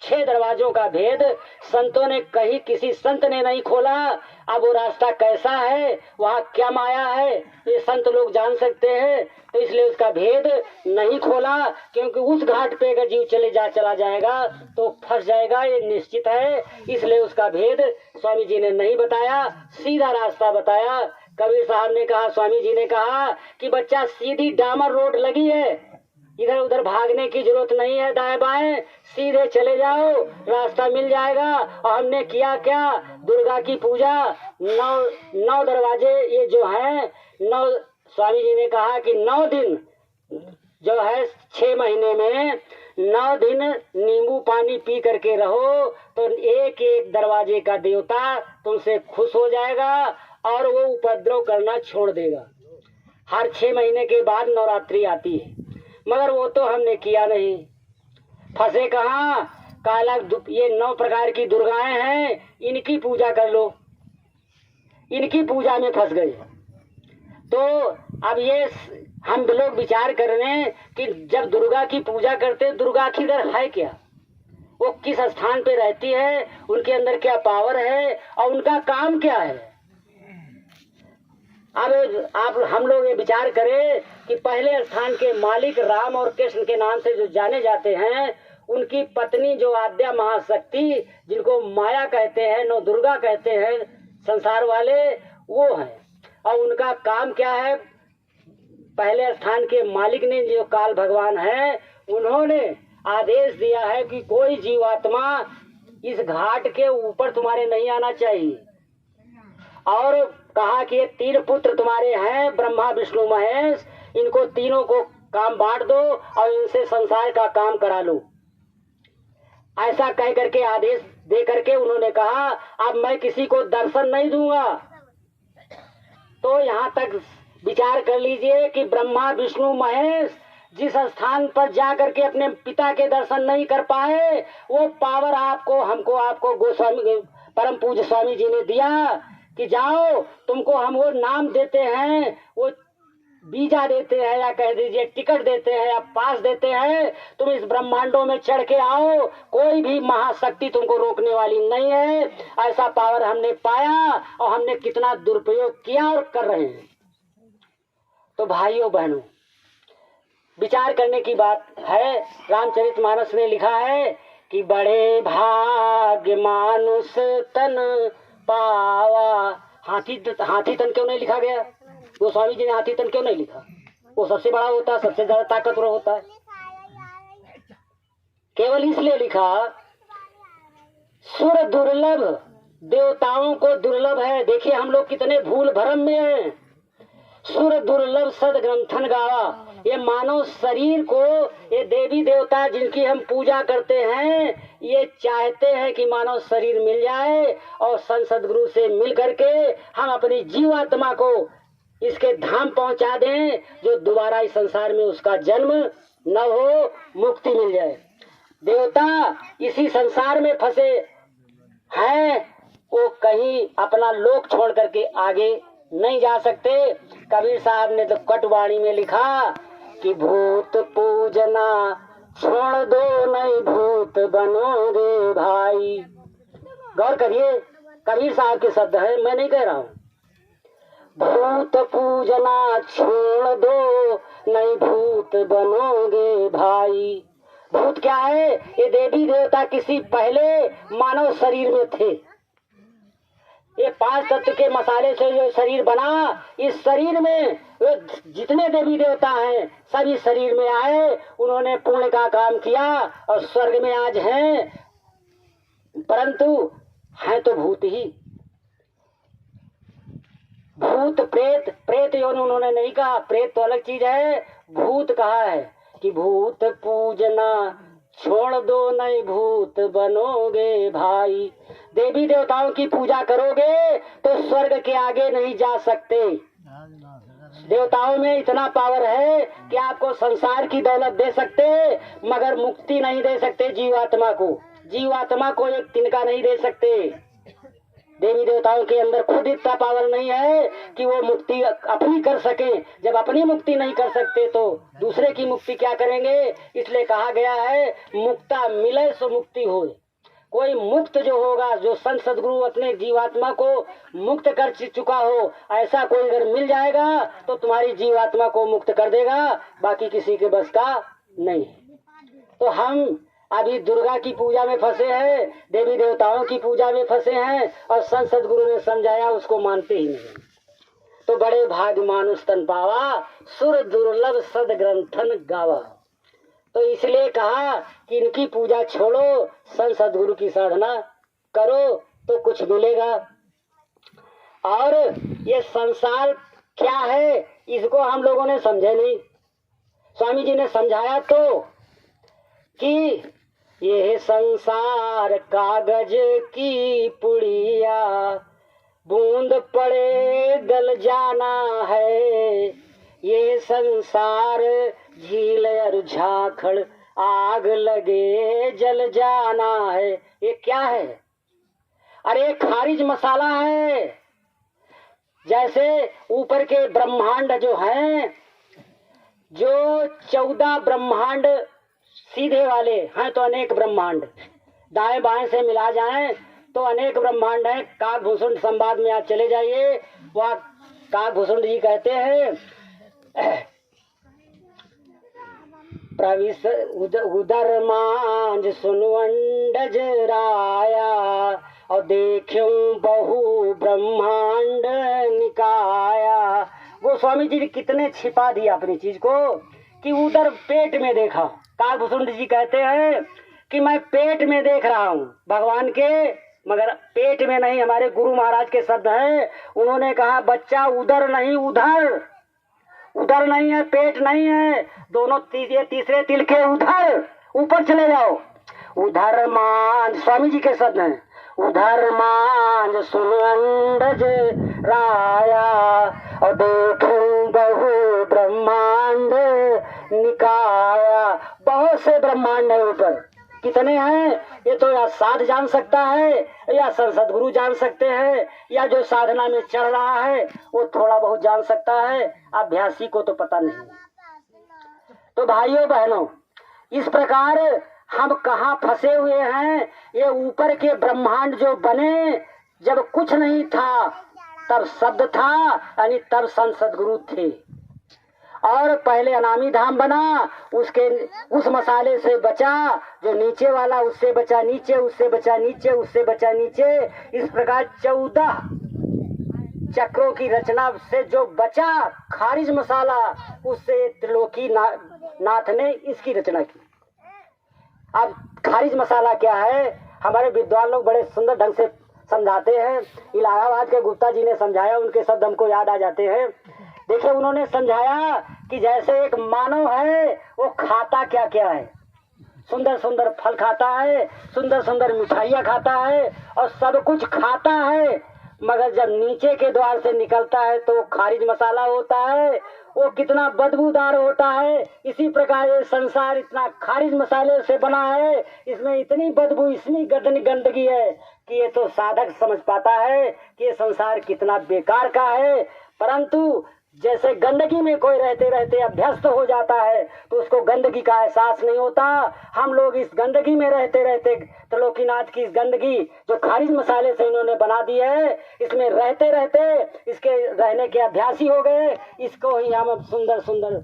6 दरवाजों का भेद संतों ने कहीं किसी संत ने नहीं खोला। अब वो रास्ता कैसा है, वहाँ क्या माया है, ये संत लोग जान सकते हैं। तो इसलिए उसका भेद नहीं खोला, क्योंकि उस घाट पे अगर जीव चला जाएगा तो फंस जाएगा, ये निश्चित है। इसलिए उसका भेद स्वामी जी ने नहीं बताया, सीधा रास्ता बताया। कबीर साहब ने कहा, स्वामी जी ने कहा कि बच्चा सीधी डामर रोड लगी है, इधर उधर भागने की जरूरत नहीं है, दाएं बाएं सीधे चले जाओ, रास्ता मिल जाएगा। और हमने किया क्या? दुर्गा की पूजा। 9 दरवाजे ये जो है 9, स्वामी जी ने कहा कि 9 दिन जो है 6 महीने में 9 दिन नींबू पानी पी करके रहो, तो एक एक दरवाजे का देवता तुमसे खुश हो जाएगा और वो उपद्रव करना छोड़ देगा। हर 6 महीने के बाद नवरात्रि आती है, मगर वो तो हमने किया नहीं। फंसे कहाँ? काला ये 9 प्रकार की दुर्गाएं हैं, इनकी पूजा कर लो। इनकी पूजा में फंस गए। तो अब ये हम लोग विचार कर रहे हैं कि जब दुर्गा की पूजा करते, दुर्गा आखिर है क्या? वो किस स्थान पे रहती है, उनके अंदर क्या पावर है और उनका काम क्या है? अब आप हम लोग ये विचार करें कि पहले स्थान के मालिक राम और कृष्ण के नाम से जो जाने जाते हैं, उनकी पत्नी जो आद्या महाशक्ति, जिनको माया कहते हैं, नौ दुर्गा कहते हैं संसार वाले, वो है। और उनका काम क्या है? पहले स्थान के मालिक ने, जो काल भगवान है, उन्होंने आदेश दिया है कि कोई जीवात्मा इस घाट के ऊपर तुम्हारे नहीं आना चाहिए। और कहा कि ये 3 पुत्र तुम्हारे हैं, ब्रह्मा विष्णु महेश, इनको तीनों को काम बांट दो और इनसे संसार का काम करा लो। ऐसा कह करके आदेश दे करके उन्होंने कहा, अब मैं किसी को दर्शन नहीं दूंगा। तो यहाँ तक विचार कर लीजिए कि ब्रह्मा विष्णु महेश जिस स्थान पर जा करके अपने पिता के दर्शन नहीं कर पाए, वो पावर आपको, हमको, आपको गोस्वामी परम पूज्य स्वामी जी ने दिया कि जाओ, तुमको हम वो नाम देते हैं, वो वीजा देते हैं, या कह दीजिए टिकट देते हैं, या पास देते हैं, तुम इस ब्रह्मांडों में चढ़ के आओ, कोई भी महाशक्ति तुमको रोकने वाली नहीं है। ऐसा पावर हमने पाया और हमने कितना दुरुपयोग किया और कर रहे हैं। तो भाइयों बहनों, विचार करने की बात है। रामचरितमानस में लिखा है कि बड़े भाग्य मानुष तन पावा। हाथी तन क्यों नहीं लिखा गया? वो स्वामी जी ने हाथी तन क्यों नहीं लिखा? वो सबसे बड़ा होता है, सबसे ज्यादा ताकतवर होता है। केवल इसलिए लिखा, सुर दुर्लभ, देवताओं को दुर्लभ है। देखिए हम लोग कितने भूल भ्रम में हैं। सुर दुर्लभ सद ग्रंथन गावा। ये मानव शरीर को, ये देवी देवता जिनकी हम पूजा करते हैं, ये चाहते हैं कि मानव शरीर मिल जाए और संत सदगुरु से मिल करके हम अपनी जीवात्मा को इसके धाम पहुंचा दें, जो दोबारा इस संसार में उसका जन्म न हो, मुक्ति मिल जाए। देवता इसी संसार में फंसे हैं, वो कहीं अपना लोक छोड़ करके आगे नहीं जा सकते। कबीर साहब ने तो कटवाणी में लिखा कि भूत पूजना छोड़ दो, नहीं भूत बनोगे भाई। गौर करिए, कबीर साहब के शब्द है, मैं नहीं कह रहा हूँ। भूत पूजना छोड़ दो, नहीं भूत बनोगे भाई। भूत क्या है? ये देवी देवता किसी पहले मानव शरीर में थे। ये 5 तत्व के मसाले से जो शरीर बना, इस शरीर में जितने देवी देवता हैं सभी शरीर में आए, उन्होंने पुण्य का काम किया और स्वर्ग में आज हैं, परंतु हैं तो भूत ही। भूत प्रेत, प्रेत योनि उन्होंने नहीं कहा, प्रेत तो अलग चीज है। भूत कहा है कि भूत पूजना छोड़ दो, नहीं भूत बनोगे भाई। देवी देवताओं की पूजा करोगे तो स्वर्ग के आगे नहीं जा सकते। देवताओं में इतना पावर है कि आपको संसार की दौलत दे सकते, मगर मुक्ति नहीं दे सकते जीवात्मा को। जीवात्मा को एक तिनका नहीं दे सकते। देवी देवताओं के अंदर खुद इतना पावर नहीं है कि वो मुक्ति अपनी कर सके। जब अपनी मुक्ति नहीं कर सकते तो दूसरे की मुक्ति क्या करेंगे? इसलिए कहा गया है मुक्ता मिले सो मुक्ति होए। कोई मुक्त जो होगा, जो संत सदगुरु अपने जीवात्मा को मुक्त कर चुका हो, ऐसा कोई अगर मिल जाएगा तो तुम्हारी जीवात्मा को मुक्त कर देगा, बाकी किसी के बस का नहीं। तो हम अभी दुर्गा की पूजा में फंसे हैं, देवी देवताओं की पूजा में फंसे हैं, और संत सदगुरु ने समझाया उसको मानते ही नहीं। तो बड़े भाग मानुष तन पावा, सुर दुर्लभ सद ग्रंथन गावा। तो इसलिए कहा कि इनकी पूजा छोड़ो, संत सदगुरु की साधना करो तो कुछ मिलेगा। और ये संसार क्या है इसको हम लोगों ने समझे नहीं। स्वामी जी ने समझाया तो कि ये संसार कागज की पुड़िया, बूंद पड़े गल जाना है। ये संसार झील और झाखड़, आग लगे जल जाना है। ये क्या है? अरे खारिज मसाला है। जैसे ऊपर के ब्रह्मांड जो हैं, जो 14 ब्रह्मांड सीधे वाले हैं, तो अनेक ब्रह्मांड दाएं बाएं से मिला जाएं तो अनेक ब्रह्मांड हैं। काकभूषण संवाद में आप चले जाइए, वह काकभूषण जी कहते हैं प्रविश उदर मांझ सुनवंडज राया, और देखूं बहु ब्रह्मांड निकाया। वो स्वामी जी ने कितने छिपा दिया अपनी चीज को कि उधर पेट में देखा। काकभूषण जी कहते हैं कि मैं पेट में देख रहा हूँ भगवान के, मगर पेट में नहीं। हमारे गुरु महाराज के शब्द हैं, उन्होंने कहा बच्चा उधर नहीं उधर, उधर नहीं है, पेट नहीं है, दोनों तीसरे तिल के उधर, ऊपर चले जाओ। उधर मान, स्वामी जी के शब्द हैं, उधर मान सुनंदज राया, और देखूं बहु ब्रह्मांड निकाया। बहुत से ब्रह्मांड है ऊपर, कितने हैं ये तो या साध जान सकता है, या सदगुरु जान सकते हैं, या जो साधना में चढ़ रहा है वो थोड़ा बहुत जान सकता है, अभ्यासी को तो पता नहीं। तो भाइयों बहनों, इस प्रकार हम कहाँ फंसे हुए हैं। ये ऊपर के ब्रह्मांड जो बने, जब कुछ नहीं था तब शब्द था, यानी तब संत सदगुरु थे। और पहले अनामी धाम बना, उसके उस मसाले से बचा जो नीचे वाला, उससे बचा नीचे, उससे बचा नीचे, उससे बचा नीचे। इस प्रकार 14 चक्रों की रचना से जो बचा खारिज मसाला, उससे त्रिलोकी नाथ ने इसकी रचना की। अब खारिज मसाला क्या है, हमारे विद्वान लोग बड़े सुंदर ढंग से समझाते हैं। इलाहाबाद के गुप्ता जी ने समझाया, उनके शब्द हमको याद आ जाते हैं। देखिए, उन्होंने समझाया कि जैसे एक मानव है, वो खाता क्या क्या है। सुंदर सुंदर फल खाता है, सुंदर सुंदर मिठाइयाँ खाता है, और सब कुछ खाता है, मगर जब नीचे के द्वार से निकलता है तो खारिज मसाला होता है, वो कितना बदबूदार होता है। इसी प्रकार ये संसार इतना खारिज मसाले से बना है, इसमें इतनी बदबू, इतनी गंदगी है कि ये तो साधक समझ पाता है कि ये संसार कितना बेकार का है। परंतु जैसे गंदगी में कोई रहते रहते अभ्यस्त हो जाता है तो उसको गंदगी का एहसास नहीं होता। हम लोग इस गंदगी में रहते रहते त्रिलोकीनाथ की इस गंदगी जो खारिज मसाले से इन्होंने बना दी है, इसमें रहते रहते इसके रहने के अभ्यासी हो गए। इसको ही हम अब सुंदर सुंदर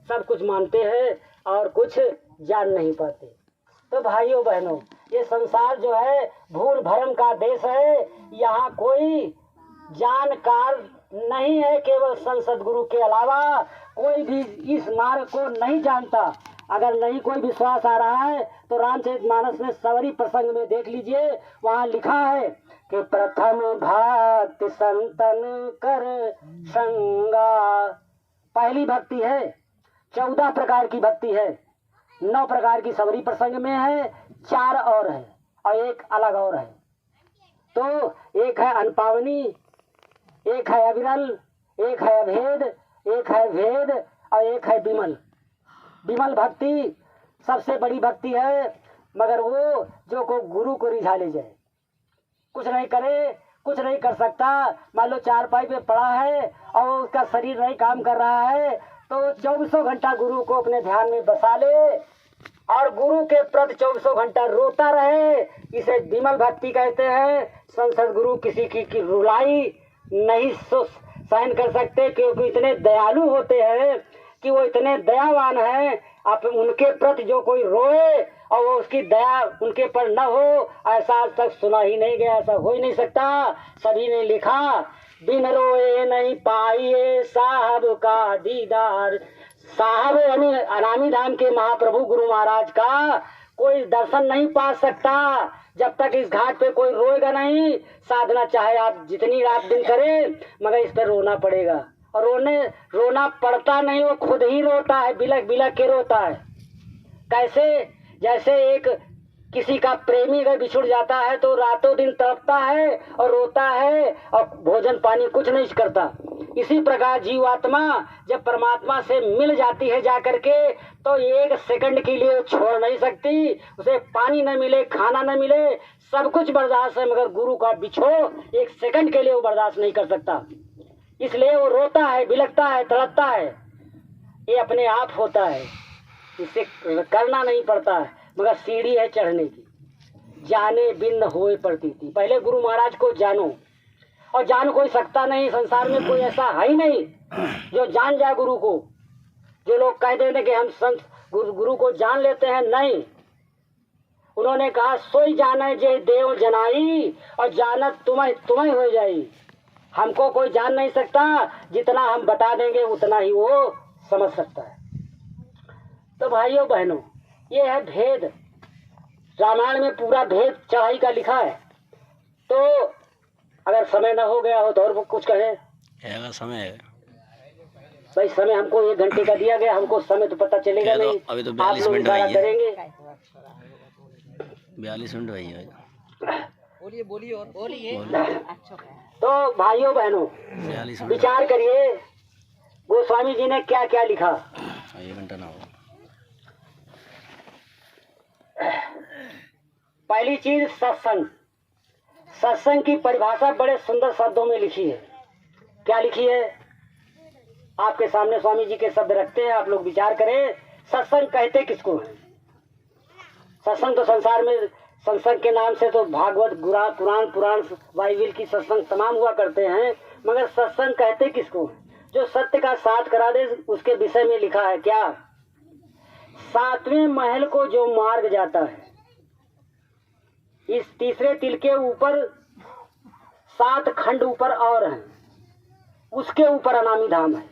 सब कुछ मानते हैं और कुछ जान नहीं पाते। तो भाइयों बहनों, ये संसार जो है भूल भरम का देश है। यहाँ कोई जानकार नहीं है, केवल संसद गुरु के अलावा कोई भी इस मार्ग को नहीं जानता। अगर नहीं कोई विश्वास आ रहा है तो रामचरितमानस में सवरी प्रसंग में देख लीजिए, वहाँ लिखा है कि प्रथम भक्ति संतन कर संगा। पहली भक्ति है, 14 प्रकार की भक्ति है, 9 प्रकार की सवरी प्रसंग में है, 4 और है और एक अलग और है। तो एक है अनपावनी, एक है अविरल, एक है अभेद, एक है भेद और एक है विमल। विमल भक्ति सबसे बड़ी भक्ति है, मगर वो जो को गुरु को रिझा ले जाए, कुछ नहीं करे, कुछ नहीं कर सकता। मान लो चारपाई पे पड़ा है और उसका शरीर नहीं काम कर रहा है तो 24 घंटा गुरु को अपने ध्यान में बसा ले और गुरु के प्रति 24 घंटा रोता रहे। इसे विमल भक्ति कहते हैं। संसद गुरु किसी की रुलाई नहीं सहन कर सकते, क्योंकि इतने दयालु होते हैं कि वो इतने दयावान हैं। आप उनके प्रति जो कोई रोए और वो उसकी दया उनके पर न हो, ऐसा आज तक सुना ही नहीं गया, ऐसा हो ही नहीं सकता। सभी ने लिखा, बिन रोए नहीं पाइए साहब का दीदार। साहब यानी अनामी धाम के महाप्रभु गुरु महाराज का कोई दर्शन नहीं पा सकता जब तक इस घाट पे कोई रोएगा नहीं। साधना चाहे आप जितनी रात दिन करें, मगर इस पर रोना पड़ेगा। और रोना पड़ता नहीं, वो खुद ही रोता है, बिलक बिलक के रोता है। कैसे? जैसे एक किसी का प्रेमी अगर बिछुड़ जाता है तो रातों दिन तड़पता है और रोता है और भोजन पानी कुछ नहीं करता। इसी प्रकार जीवात्मा जब परमात्मा से मिल जाती है जाकर के, तो 1 सेकंड के लिए छोड़ नहीं सकती। उसे पानी न मिले, खाना न मिले, सब कुछ बर्दाश्त है, मगर गुरु का बिछो 1 सेकंड के लिए वो बर्दाश्त नहीं कर सकता। इसलिए वो रोता है, बिलकता है, तड़पता है। ये अपने आप होता है, इसे करना नहीं पड़ता है, मगर सीढ़ी है चढ़ने की। जाने बिन होए पड़ती थी। पहले गुरु महाराज को जानो, और जान कोई सकता नहीं। संसार में कोई ऐसा है ही नहीं जो जान जाए गुरु को। जो लोग कह देते कि हम संत गुरु को जान लेते हैं, नहीं। उन्होंने कहा, सोई जाने जे देव जनाई और जानत तुम्हें हो जाई। हमको कोई जान नहीं सकता, जितना हम बता देंगे उतना ही वो समझ सकता है। तो भाइयों बहनों, ये है भेद। रामायण में पूरा भेद चढ़ाई का लिखा है। तो अगर समय न हो गया हो तो और कुछ कहें? समय है भाई, समय हमको 1 घंटे का दिया गया, हमको समय तो पता चलेगा नहीं। अभी तो आप 42 लोग मिनट इशारा हुई है। करेंगे। 42 मिनट हुई है। बोलिए बोलिए और बोलिए। अच्छा, तो भाइयों बहनों, 42 मिनट, विचार करिए गोस्वामी जी ने क्या क्या लिखा। 1 घंटा ना हो। पहली चीज सत्संग। सत्संग की परिभाषा बड़े सुंदर शब्दों में लिखी है। क्या लिखी है? आपके सामने स्वामी जी के शब्द रखते हैं, आप लोग विचार करें। सत्संग कहते किसको है? सत्संग तो संसार में सत्संग के नाम से तो भागवत, पुराण बाइबिल की सत्संग तमाम हुआ करते हैं, मगर सत्संग कहते किसको है? जो सत्य का साथ करा दे, उसके विषय में लिखा है क्या? 7वें महल को जो मार्ग जाता है, इस तीसरे तिल के ऊपर 7 खंड ऊपर और हैं, उसके ऊपर अनामी धाम है।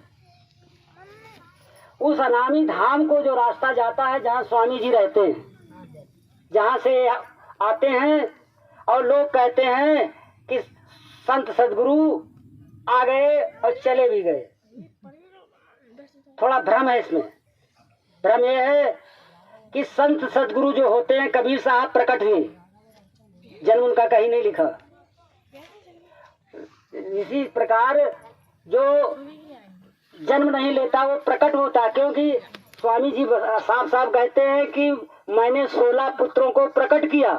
उस अनामी धाम को जो रास्ता जाता है, जहाँ स्वामी जी रहते हैं, जहाँ से आते हैं, और लोग कहते हैं कि संत सदगुरु आ गए और चले भी गए। थोड़ा भ्रम है इसमें। भ्रम यह है कि संत सदगुरु जो होते हैं, कबीर साहब प्रकट हुए, जन्म उनका कहीं नहीं लिखा। इसी प्रकार जो जन्म नहीं लेता वो प्रकट होता, क्योंकि स्वामी जी साफ साफ कहते हैं कि मैंने 16 पुत्रों को प्रकट किया।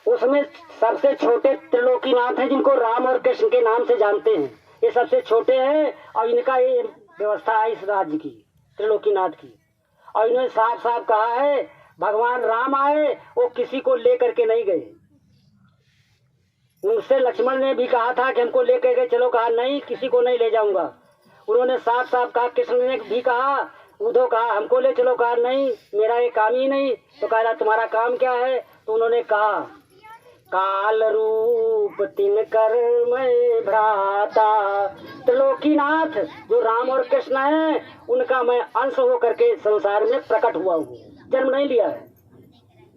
उसमें सबसे छोटे त्रिलोकीनाथ हैं, जिनको राम और कृष्ण के नाम से जानते हैं। ये सबसे छोटे हैं और इनका ये व्यवस्था है इस राज्य की, त्रिलोकीनाथ की। और इन्होंने साफ साफ कहा है भगवान राम आए वो किसी को लेकर के नहीं गए। उनसे लक्ष्मण ने भी कहा था कि हमको लेकर के चलो, कहा नहीं किसी को नहीं ले जाऊंगा। उन्होंने साफ साफ कहा, कृष्ण ने भी कहा, उद्धव कहा हमको ले चलो, कहा नहीं मेरा ये काम ही नहीं। तो कहा तुम्हारा काम क्या है? तो उन्होंने कहा काल रूप तिन कर मैं भ्राता, त्रिलोकीनाथ जो राम और कृष्ण है उनका मैं अंश होकर के संसार में प्रकट हुआ हूँ, जन्म नहीं लिया है।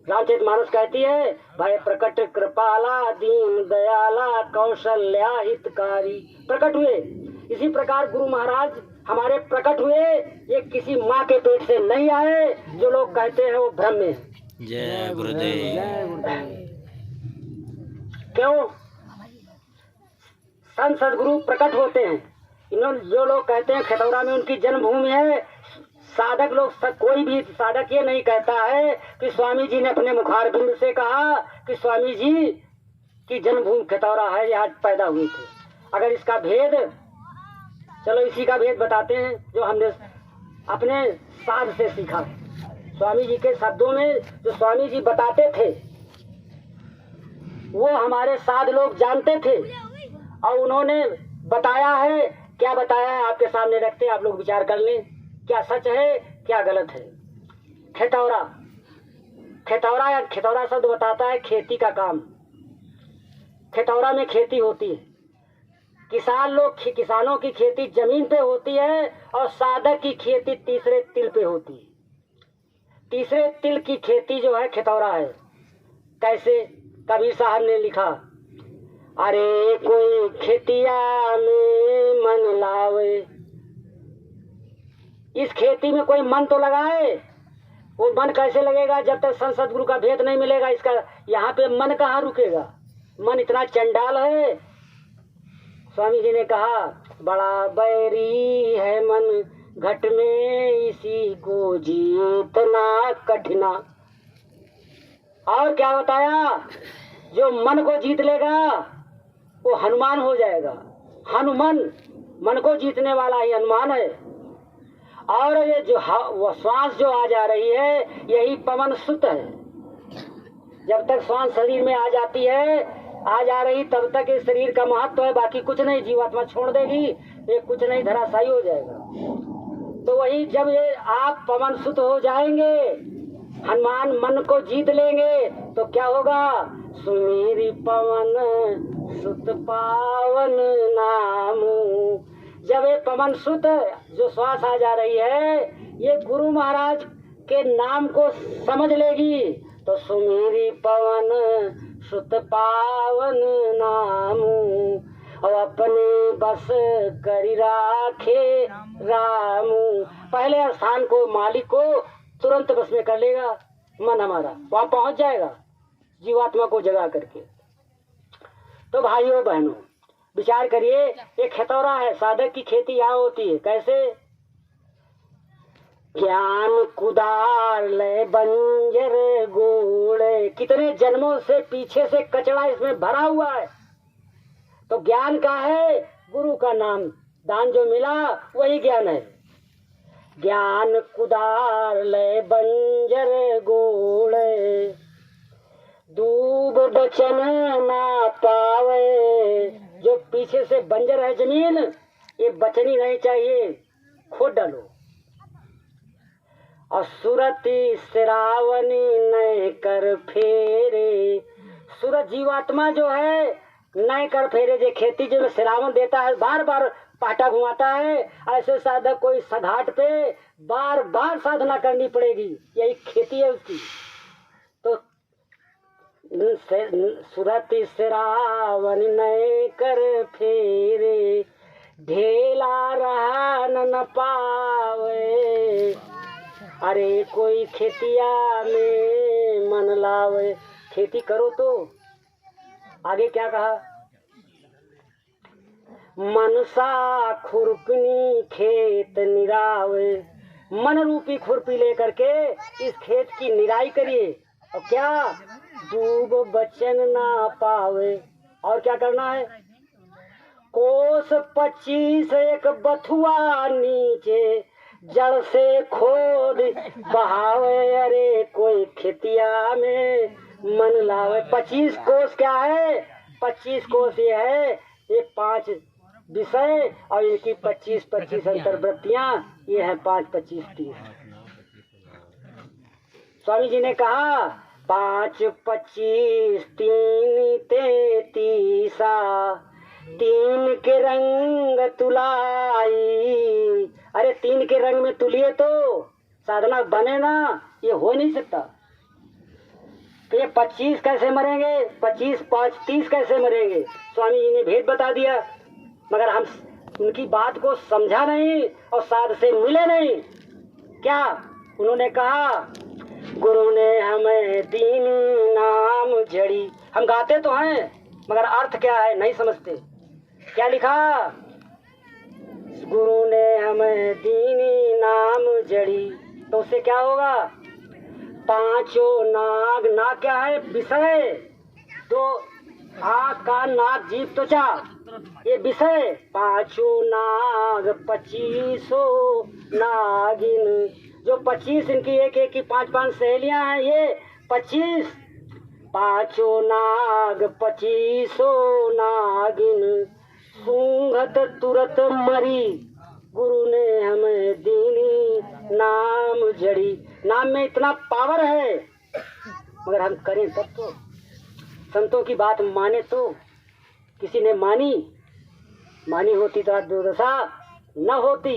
रामचरितमानस कहती है भय प्रकट कृपाला दीन दयाला कौशल्या हितकारी, प्रकट हुए। इसी प्रकार गुरु महाराज हमारे प्रकट हुए, ये किसी माँ के पेट से नहीं आए जो लोग कहते हैं वो भ्रम में। जय गुरुदेव। क्यों? संत सदगुरु प्रकट होते हैं। इन्होंने जो लोग कहते हैं खतौरा में उनकी जन्मभूमि है, साधक लोग कोई भी साधक ये नहीं कहता है कि स्वामी जी ने अपने मुखार बिंद से कहा कि स्वामी जी की जन्मभूमि खतौरा है, यहाँ पैदा हुए थे। अगर इसका भेद, चलो इसी का भेद बताते हैं जो हमने अपने साध से सीखा। स्वामी जी के शब्दों में जो स्वामी जी बताते थे वो हमारे साध लोग जानते थे और उन्होंने बताया है। क्या बताया है आपके सामने रखते, आप लोग विचार कर लें क्या सच है क्या गलत है। खतौरा, खतौरा या खतौरा शब्द बताता है खेती का काम। खतौरा में खेती होती है, किसान लोग, किसानों की खेती जमीन पे होती है और साधक की खेती तीसरे तिल पे होती है। तीसरे तिल की खेती जो है खतौरा है। कैसे? कबीर साहब ने लिखा, अरे कोई खेतिया में मन लावे, इस खेती में कोई मन तो लगाए। वो मन कैसे लगेगा जब तक संत सदगुरु का भेद नहीं मिलेगा। इसका यहाँ पे मन कहाँ रुकेगा? मन इतना चंडाल है। स्वामी जी ने कहा बड़ा बैरी है मन घट में, इसी को जीतना कठिना। और क्या बताया? जो मन को जीत लेगा वो हनुमान हो जाएगा। हनुमान मन को जीतने वाला ही हनुमान है। और ये जो वो श्वास जो आ जा रही है यही पवन सुत है। जब तक श्वास शरीर में आ जाती है, आ जा रही, तब तक इस शरीर का महत्व है, बाकी कुछ नहीं। जीवात्मा छोड़ देगी, ये कुछ नहीं, धराशायी हो जाएगा। तो वही जब ये आप पवन सुत हो जाएंगे, हनुमान मन को जीत लेंगे, तो क्या होगा? सुमेरी पवन सुत पावन नामू। जब ये पवन सुत जो श्वास आ जा रही है ये गुरु महाराज के नाम को समझ लेगी तो सुमेरी पवन सुत पावन नामू, और अपने बस करी राखे रामू। पहले स्थान को, मालिक को तुरंत बस में कर लेगा मन हमारा, वहां पहुंच जाएगा जीवात्मा को जगा करके। तो भाइयों बहनों विचार करिए, एक खतौरा है, साधक की खेती यहाँ होती है। कैसे? ज्ञान कुदार ले बंजर गोड़े, कितने जन्मों से पीछे से कचरा इसमें भरा हुआ है। तो ज्ञान का है, गुरु का नाम दान जो मिला वही ज्ञान है। ज्ञान कुदार ले बंजर गोड़े, दूब बचन ना पावे। जो पीछे से बंजर है जमीन, ये बचनी नहीं चाहिए, खोद डालो। और सुरति सिरावनी नए कर फेरे, सूरज जीवात्मा जो है नए कर फेरे। जो खेती जो सिरावन देता है, बार बार पाटा घुमाता है, ऐसे साधक कोई सघाट पे बार बार साधना करनी पड़ेगी, यही खेती है उसकी। तो सुरति सिरावन नए कर फेरे, ढेला रहा न पावे। अरे कोई खेतिया में मन लावे। खेती करो तो आगे क्या कहा? मनसा खुरपनी खेत निरावे। मन रूपी खुरपी लेकर के इस खेत की निराई करिए। और क्या? दूब बचन ना पावे। और क्या करना है? कोस 25 एक बथुआ नीचे जड़ से खोद बहावे, अरे कोई खेतिया में मन लावे। 25 कोस क्या है? 25 कोस ये है, ये 5 विषय और इनकी 25-25 अंतर्वृत्तियां, ये है 5-25-30। स्वामी जी ने कहा 5-25 3 33, 3 के रंग तुलाई। अरे 3 के रंग में तुलिए तो साधना बने ना, ये हो नहीं सकता। तो ये 25 कैसे मरेंगे? 25-5-30 कैसे मरेंगे? स्वामी जी ने भेद बता दिया, मगर हम उनकी बात को समझा नहीं और साध से मिले नहीं। क्या उन्होंने कहा? गुरु ने हमें दीनी नाम जड़ी। हम गाते तो हैं मगर अर्थ क्या है नहीं समझते। क्या लिखा? गुरु ने हमें दीनी नाम जड़ी, तो उससे क्या होगा? 5 नाग, नाग क्या है? विषय। तो आँख कान नाक जीभ त्वचा, ये विषय। 5 नाग 25 नागिन, जो 25 इनकी एक एक की 5-5 सहेलियां हैं, ये 25। 5 नाग 25 नागिन, सूंघत तुरत मरी। गुरु ने हमें दीनी नाम जड़ी। नाम में इतना पावर है, मगर हम करें तब तो। संतों की बात माने तो। किसी ने मानी होती तो आज दुर्दशा न होती।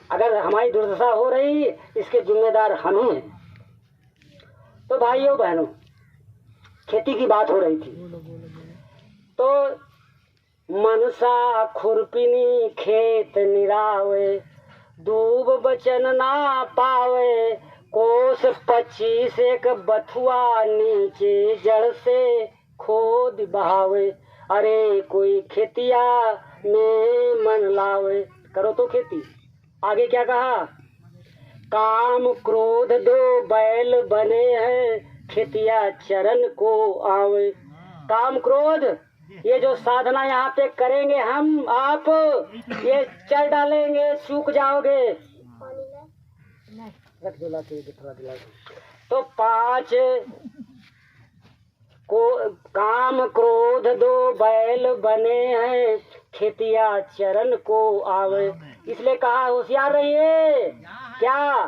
अगर हमारी दुर्दशा हो रही, इसके जिम्मेदार हम ही हैं। तो भाइयों बहनों, खेती की बात हो रही थी। तो मनसा खुरपिनी खेत निरावे, दूब बचन ना पावे। कोस 25 एक बथुआ नीचे जड़ से खोद बहावे, अरे कोई खेतिया में मन लावे। करो तो खेती। आगे क्या कहा? काम क्रोध 2 बैल बने हैं, खेतिया चरण को आवे। काम क्रोध, ये जो साधना यहाँ पे करेंगे हम आप, ये चल डालेंगे, सूख जाओगे। रख दिला थोड़ा दिला। तो 5 को काम क्रोध 2 बैल बने हैं, खेतिया चरण को आवे। इसलिए कहा होशियार रहिए। क्या?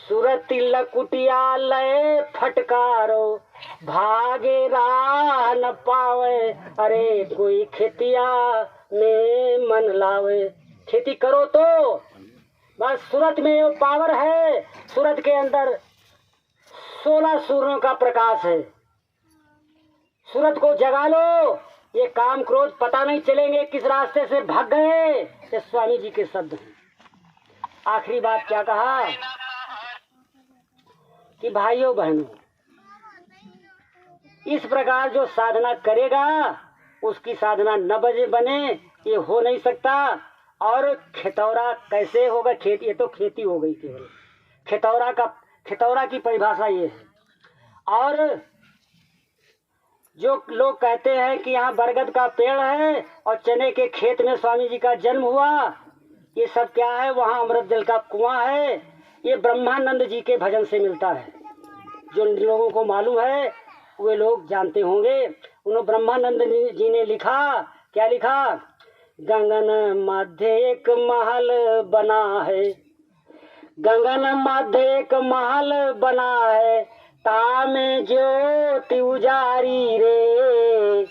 सुरति लकुटिया लय फटकारो, भागे राह न पावे। अरे कोई खेतिया में मन लावे। खेती करो तो बस। सूरत में वो पावर है, सूरत के अंदर 16 सूर्यों का प्रकाश है। सूरत को जगा लो, ये काम क्रोध पता नहीं चलेंगे किस रास्ते से भाग गए। ये स्वामी जी के शब्द हैं। आखिरी बात क्या कहा? कि भाइयों बहनों, इस प्रकार जो साधना करेगा उसकी साधना न बने, ये हो नहीं सकता। और खेतौरा कैसे होगा? ये तो खेती हो गई केवल। खेतौरा की परिभाषा ये है। और जो लोग कहते हैं कि यहाँ बरगद का पेड़ है और चने के खेत में स्वामी जी का जन्म हुआ, ये सब क्या है? वहाँ अमृत जल का कुआं है। ये ब्रह्मानंद जी के भजन से मिलता है। जो लोगों को मालूम है वे लोग जानते होंगे। उन्होंने ब्रह्मानंद जी ने लिखा, क्या लिखा? गगन मध्य एक महल बना है, गगन मध्य एक महल बना है, तामे ज्योति उजारी रे।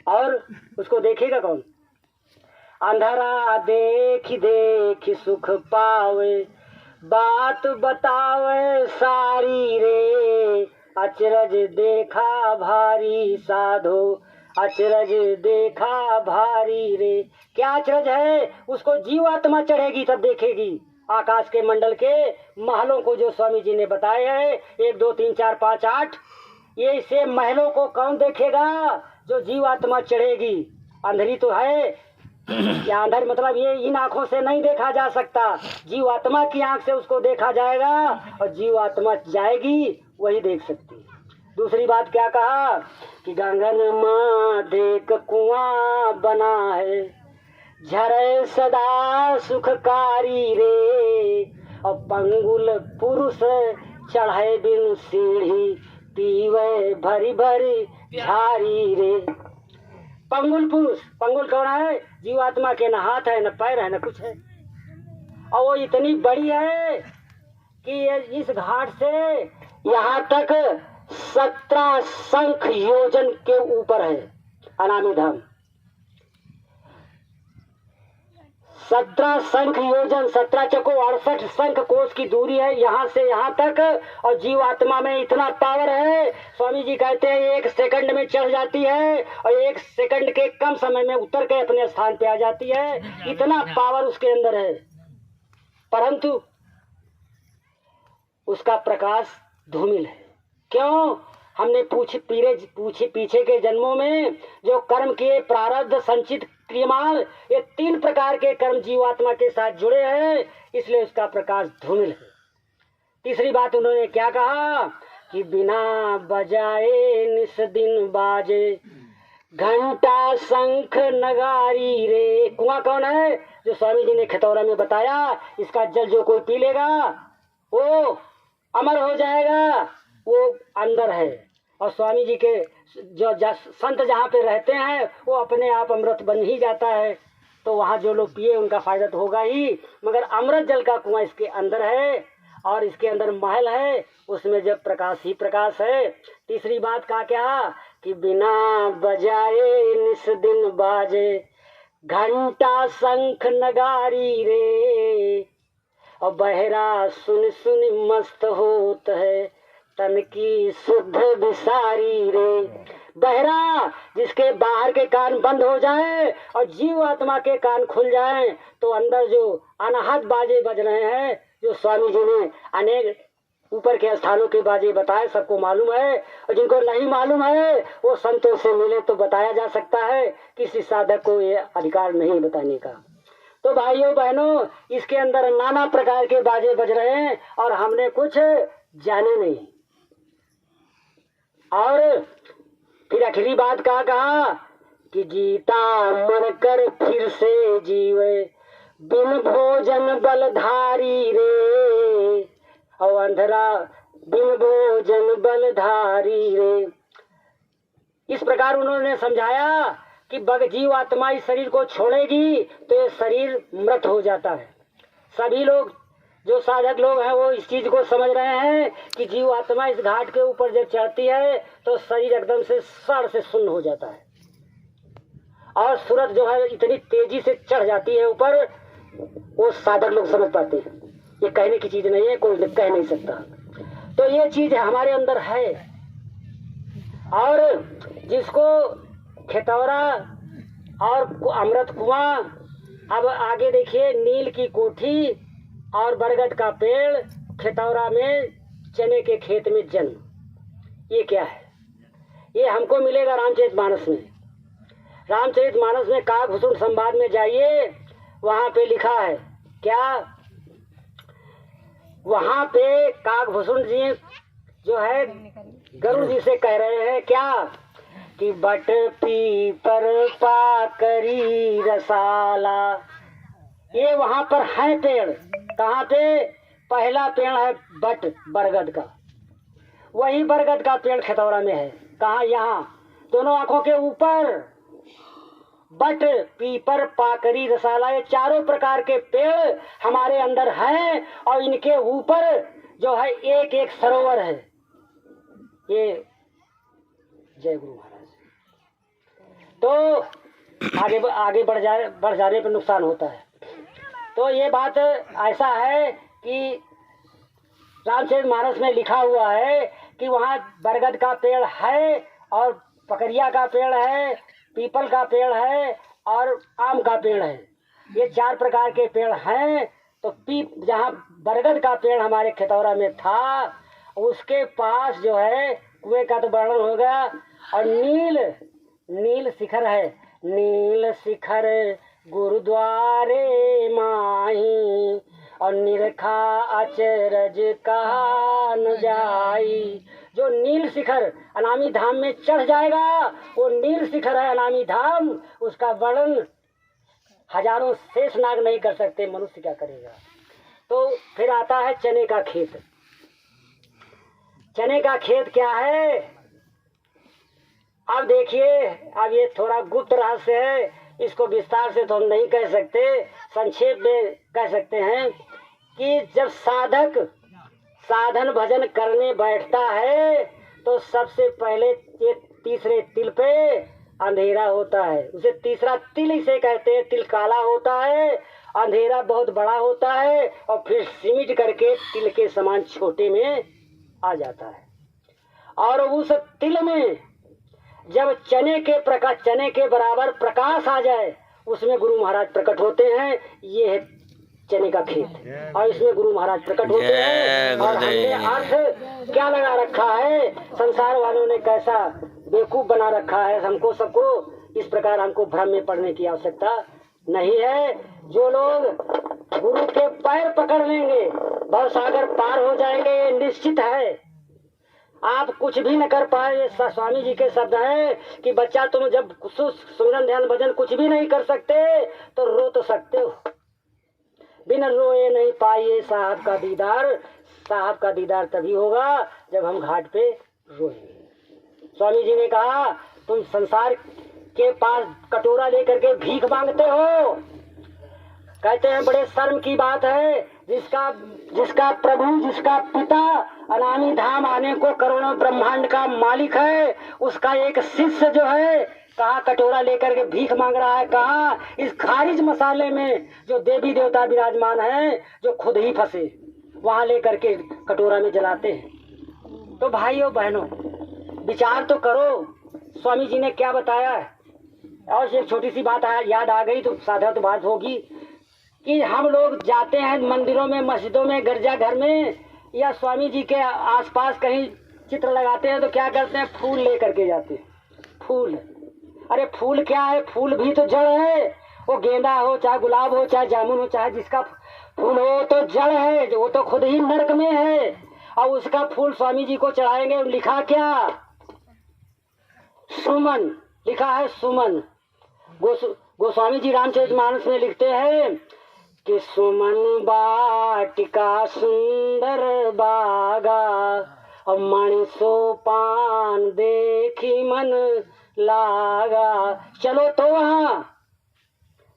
और उसको देखेगा कौन? अंधरा देख देख सुख पावे, बात बतावे सारी रे। अचरज देखा भारी साधो, अचरज देखा भारी रे। क्या अचरज है? उसको जीवात्मा चढ़ेगी तब देखेगी। आकाश के मंडल के महलों को जो स्वामी जी ने बताए हैं, 1 2 3 4 5 8, ये इसे महलों को कौन देखेगा? जो जीवात्मा चढ़ेगी। अंधेरी तो है, या अंधेरी मतलब ये इन आंखों से नहीं देखा जा सकता। जीवात्मा की आंख से उसको देखा जाएगा और जीवात्मा जाएगी वही देख सकती है। दूसरी बात क्या कहा कि गगन माँ देख कुआं बना है, झरे सदा सुखकारी रे, और पंगुल पुरुष चढ़े बिन सीढ़ी, पीवे भरी भरी झारी रे। पंगुल पुरुष, पंगुल कौन है? जीवात्मा के न हाथ है, न पैर है, न कुछ है, और वो इतनी बड़ी है कि ये इस घाट से यहाँ तक 17 शंख योजन के ऊपर है अनामी धाम। 17 शंख योजन, 17 चको 68 शंख कोश की दूरी है यहाँ से यहाँ तक, और जीवात्मा में इतना पावर है। स्वामी जी कहते हैं 1 सेकंड में चढ़ जाती है और 1 सेकंड के कम समय में उतर के अपने स्थान पे आ जाती है, इतना पावर उसके अंदर है। परंतु उसका प्रकाश धूमिल है। क्यों? हमने पीछे के जन्मों में जो कर्म किए, प्रारब्ध संचित क्रियमाण, ये 3 प्रकार के कर्म जीवात्मा के साथ जुड़े हैं, इसलिए उसका प्रकाश धूमिल है। तीसरी बात उन्होंने क्या कहा कि बिना बजाए निस दिन बाजे, घंटा शंख नगारी रे। कुआं कौन है? जो स्वामी जी ने खतौरा में बताया, इसका जल जो कोई पी लेगा वो अमर हो जाएगा, वो अंदर है। और स्वामी जी के जो संत जहाँ पे रहते हैं वो अपने आप अमृत बन ही जाता है, तो वहाँ जो लोग पिए उनका फायदा तो होगा ही, मगर अमृत जल का कुआं इसके अंदर है, और इसके अंदर महल है, उसमें जब प्रकाश ही प्रकाश है। तीसरी बात का क्या कि बिना बजाए निस दिन बाजे, घंटा शंख नगारी रे, और बहरा सुन सुन मस्त होत है, तन की शुद्ध विसारी रे। बहरा जिसके बाहर के कान बंद हो जाए और जीव आत्मा के कान खुल जाए, तो अंदर जो अनहद बाजे बज रहे हैं, जो स्वामी जी ने अनेक ऊपर के स्थानों के बाजे बताए, सबको मालूम है, और जिनको नहीं मालूम है वो संतों से मिले तो बताया जा सकता है, किसी साधक को ये अधिकार नहीं बताने का। तो भाइयों बहनों, इसके अंदर नाना प्रकार के बाजे बज रहे हैं और हमने कुछ जाने नहीं। और फिर आखिरी बात कहा कि जीता मर कर फिर से जीवे, बिन भोजन बलधारी रे, और अंधरा बिन भोजन बलधारी रे। इस प्रकार उन्होंने समझाया कि जीव आत्मा इस शरीर को छोड़ेगी तो ये शरीर मृत हो जाता है। सभी लोग जो साधक लोग हैं वो इस चीज को समझ रहे हैं कि जीव आत्मा इस घाट के ऊपर जब चढ़ती है तो शरीर एकदम से सड़ से शून्य हो जाता है, और सूरत जो है इतनी तेजी से चढ़ जाती है ऊपर, वो साधक लोग समझ पाते हैं। ये कहने की चीज नहीं है, कोई कह नहीं सकता। तो ये चीज हमारे अंदर है, और जिसको खतौरा और अमृत कुआं, अब आगे देखिए नील की कोठी और बरगद का पेड़, खतौरा में चने के खेत में जन्म, ये क्या है? ये हमको मिलेगा रामचरितमानस में। रामचरितमानस में काकभूषण संवाद में जाइए, वहां पे लिखा है क्या? वहां पे काकभूषण जी जो है गरुड़ जी से कह रहे हैं क्या कि बट पीपर पाकरी रसाला। ये वहां पर है पेड़, कहाँ पे? पहला पेड़ है बट बरगद का, वही बरगद का पेड़ खतौरा में है। कहाँ? यहाँ दोनों आंखों के ऊपर बट पीपर पाकरी रसाला, ये चारों प्रकार के पेड़ हमारे अंदर हैं, और इनके ऊपर जो है एक एक सरोवर है। ये जय गुरु महाराज। तो आगे बढ़ जाने पर नुकसान होता है। तो ये बात ऐसा है कि रामचरितमानस में लिखा हुआ है कि वहाँ बरगद का पेड़ है, और पकरिया का पेड़ है, पीपल का पेड़ है, और आम का पेड़ है। ये 4 प्रकार के पेड़ हैं। तो जहाँ बरगद का पेड़ हमारे खतौरा में था, उसके पास जो है कुएं का तो वर्णन होगा, और नील शिखर है। नील शिखर गुरुद्वारे माही, और निरखा अचरज कहा न जाई, जो नील शिखर अनामी धाम में चढ़ जाएगा, वो नील शिखर है अनामी धाम, उसका वर्णन हजारों शेष नाग नहीं कर सकते, मनुष्य क्या करेगा। तो फिर आता है चने का खेत। चने का खेत क्या है, अब देखिए, अब ये थोड़ा गुप्त रहस्य है, इसको विस्तार से तो हम नहीं कह सकते, संक्षेप में कह सकते हैं कि जब साधक साधन भजन करने बैठता है तो सबसे पहले ये तीसरे तिल पे अंधेरा होता है, उसे तीसरा तिल इसे कहते हैं। तिल काला होता है, अंधेरा बहुत बड़ा होता है, और फिर सिमट करके तिल के समान छोटे में आ जाता है। और उस तिल में जब चने के बराबर प्रकाश आ जाए, उसमें गुरु महाराज प्रकट होते हैं। ये है चने का खेत, और इसमें गुरु महाराज प्रकट होते हैं। और हमने अर्थ क्या लगा रखा है, संसार वालों ने कैसा बेवकूफ बना रखा है हमको सबको, इस प्रकार हमको भ्रम में पड़ने की आवश्यकता नहीं है। जो लोग गुरु के पैर पकड़ लेंगे भवसागर पार हो जाएंगे, ये निश्चित है। आप कुछ भी न कर पाए, ये स्वामी जी के शब्द हैं कि बच्चा तुम जब सुमिरन ध्यान भजन कुछ भी नहीं कर सकते तो रो तो सकते हो, बिन रोए नहीं पाइए साहब का दीदार। साहब का दीदार तभी होगा जब हम घाट पे रोएंगे। स्वामी जी ने कहा तुम संसार के पास कटोरा लेकर के भीख मांगते हो, कहते हैं बड़े शर्म की बात है। जिसका प्रभु, जिसका पिता अनामी धाम आने को करोड़ों ब्रह्मांड का मालिक है, उसका एक शिष्य जो है कहाँ कटोरा लेकर के भीख मांग रहा है, कहाँ इस खारिज मसाले में जो देवी देवता विराजमान हैं, जो खुद ही फंसे वहां लेकर के कटोरा में जलाते हैं। तो भाइयों बहनों विचार तो करो, स्वामी जी ने क्या बताया है। और एक छोटी सी बात याद आ गई तो साधारण बात होगी कि हम लोग जाते हैं मंदिरों में, मस्जिदों में, गिरजाघर में, या स्वामी जी के आसपास कहीं चित्र लगाते हैं तो क्या करते हैं, फूल लेकर के जाते हैं। फूल, अरे फूल क्या है, फूल भी तो जड़ है। वो गेंदा हो, चाहे गुलाब हो, चाहे जामुन हो, चाहे जिसका फूल हो, तो जड़ है, वो तो खुद ही नरक में है। और उसका फूल स्वामी जी को चढ़ाएंगे। लिखा क्या, सुमन लिखा है, सुमन। गोस्वामी जी रामचरितमानस में लिखते हैं कि सुमन बाटिका सुंदर बागा, और मणि सोपान देखी मन लागा। चलो तो वहाँ,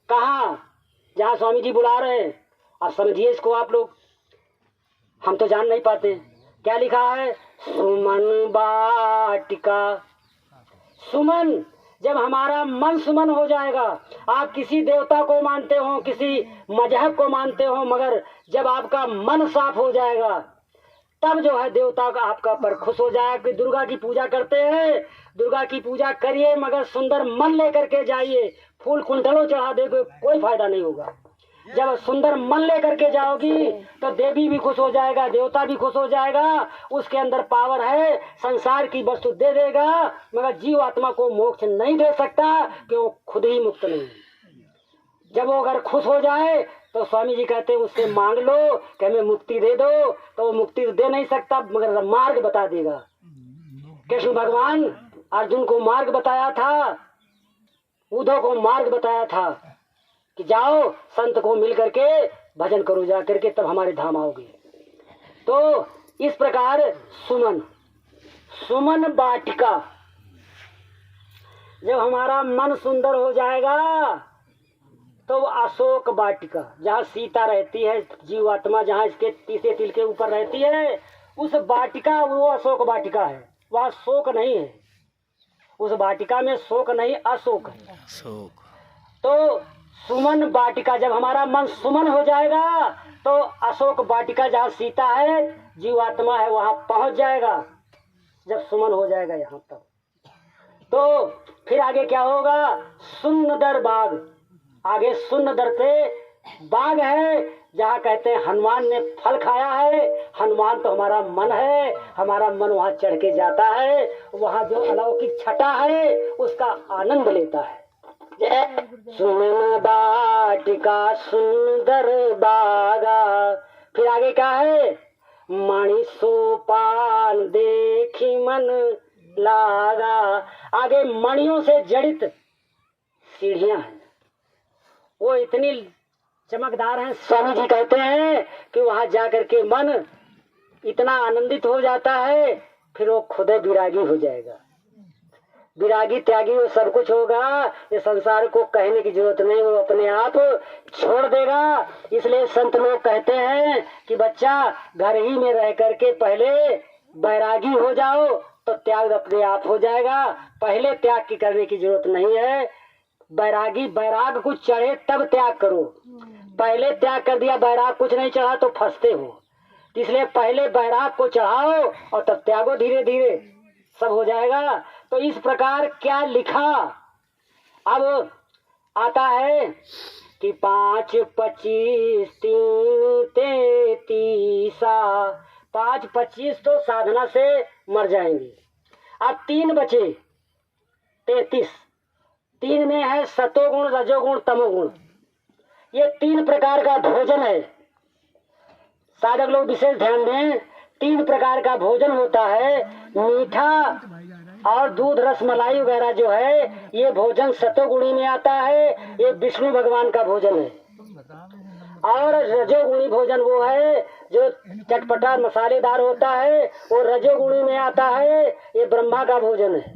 कहाँ, जहाँ स्वामी जी बुला रहे हैं। अब समझिए इसको आप लोग, हम तो जान नहीं पाते क्या लिखा है। सुमन बाटिका, सुमन, जब हमारा मन सुमन हो जाएगा, आप किसी देवता को मानते हो, किसी मजहब को मानते हो, मगर जब आपका मन साफ हो जाएगा तब जो है देवता का आपका पर खुश हो जाएगा। कि दुर्गा की पूजा करते हैं, दुर्गा की पूजा करिए मगर सुंदर मन लेकर के जाइए। फूल कुंडलों चढ़ा देगे कोई फायदा नहीं होगा। जब सुंदर मन लेकर के जाओगी तो देवी भी खुश हो जाएगा, देवता भी खुश हो जाएगा। उसके अंदर पावर है, संसार की वस्तु दे देगा, मगर जीव आत्मा को मोक्ष नहीं दे सकता कि वो खुद ही मुक्त नहीं। जब वो अगर खुश हो जाए तो स्वामी जी कहते हैं उससे मांग लो कि हमें मुक्ति दे दो, तो वो मुक्ति दे नहीं सकता मगर मार्ग बता देगा। कृष्ण भगवान अर्जुन को मार्ग बताया था, उद्धव को मार्ग बताया था कि जाओ संत को मिल करके भजन करो जा करके, तब हमारे धाम आओगे। तो इस प्रकार सुमन, सुमन बाटिका, जब हमारा मन सुंदर हो जाएगा तो अशोक वाटिका, जहाँ सीता रहती है, जीवात्मा जहाँ इसके तीसरे तिल के ऊपर रहती है, उस वाटिका, वो अशोक वाटिका है। वहाँ शोक नहीं है, उस वाटिका में शोक नहीं, अशोक है। शोक। तो सुमन वाटिका, जब हमारा मन सुमन हो जाएगा तो अशोक वाटिका जहाँ सीता है, जीवात्मा है, वहाँ पहुँच जाएगा जब सुमन हो जाएगा यहाँ तक। तो फिर आगे क्या होगा, सुंदर बाग, आगे सुंदर पे बाग है जहाँ कहते हैं हनुमान ने फल खाया है। हनुमान तो हमारा मन है, हमारा मन वहाँ चढ़ के जाता है, वहाँ जो अलौकिक छटा है उसका आनंद लेता है। सुमन बाटिका सुंदर बागा, फिर आगे क्या है, मणि सोपान देखी मन लागा। आगे मणियों से जड़ित सीढ़ियां हैं, वो इतनी चमकदार हैं। स्वामी जी कहते हैं कि वहां जाकर के मन इतना आनंदित हो जाता है, फिर वो खुद विरागी हो जाएगा। विरागी त्यागी वो सब कुछ होगा, ये संसार को कहने की जरूरत नहीं, वो अपने आप छोड़ देगा। इसलिए संत लोग कहते हैं कि बच्चा घर ही में रह करके पहले बैरागी हो जाओ तो त्याग अपने आप हो जाएगा। पहले त्याग की करने की जरूरत नहीं है। बैराग कुछ चढ़े तब त्याग करो। पहले त्याग कर दिया, बैराग कुछ नहीं चढ़ा तो फंसते हो। इसलिए पहले बैराग को चढ़ाओ और तब त्यागो, धीरे धीरे सब हो जाएगा। तो इस प्रकार क्या लिखा, अब आता है कि 5, 25, 3, 33। 5, 25 तो साधना से मर जाएंगे। अब 3 बचे, 33। 3 में है सतोगुण, रजोगुण, तमोगुण। ये 3 प्रकार का भोजन है। साधक लोग विशेष ध्यान दें, 3 प्रकार का भोजन होता है। मीठा और दूध, रस मलाई वगैरह जो है, ये भोजन सतोगुणी में आता है। ये विष्णु भगवान का भोजन है। और रजोगुणी भोजन वो है जो चटपटा मसालेदार होता है, वो रजोगुणी में आता है। ये ब्रह्मा का भोजन है।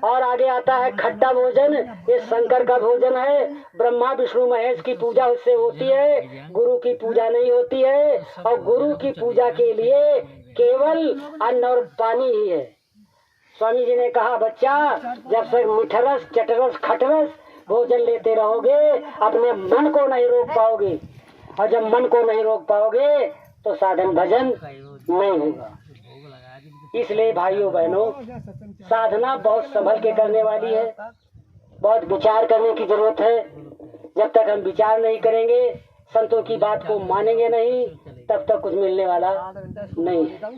और आगे आता है खट्टा भोजन, ये शंकर का भोजन है। ब्रह्मा विष्णु महेश की पूजा उससे होती है, गुरु की पूजा नहीं होती है। और गुरु की पूजा के लिए केवल अन्न और पानी ही है। स्वामी जी ने कहा, बच्चा जब से मीठरस, चटरस, खटरस भोजन लेते रहोगे, अपने मन को नहीं रोक पाओगे। और जब मन को नहीं रोक पाओगे तो साधन भजन नहीं होगा। इसलिए भाइयों बहनों, साधना बहुत संभल के करने वाली है। बहुत विचार करने की जरूरत है। जब तक हम विचार नहीं करेंगे, संतों की बात को मानेंगे नहीं, तब तक कुछ मिलने वाला नहीं है।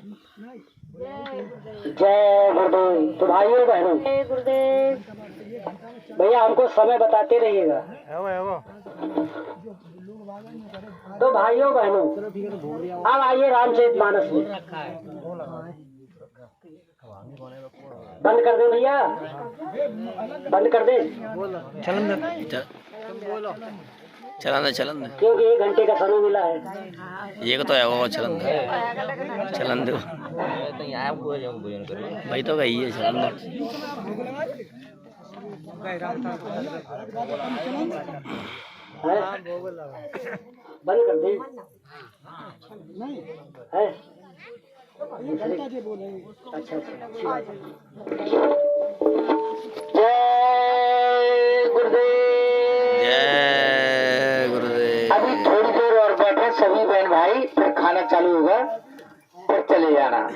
जय गुरुदेव। तो भाइयों बहनों, जय गुरुदेव। भैया हमको समय बताते रहिएगा। तो भाइयों बहनों, अब आइए रामचरितमानस में। बंद कर दे भैया, बंद कर दे। चलन क्योंकि 1 घंटे का समय मिला है। ये तो है वो चलन दो भाई, तो गई है चलन दो। बंद कर दे है। अच्छा अच्छी बात है। जय गुरुदेव। जय गुरुदेव। अभी थोड़ी देर और बैठे सभी बहन भाई, फिर खाना चालू होगा, फिर चले जाना।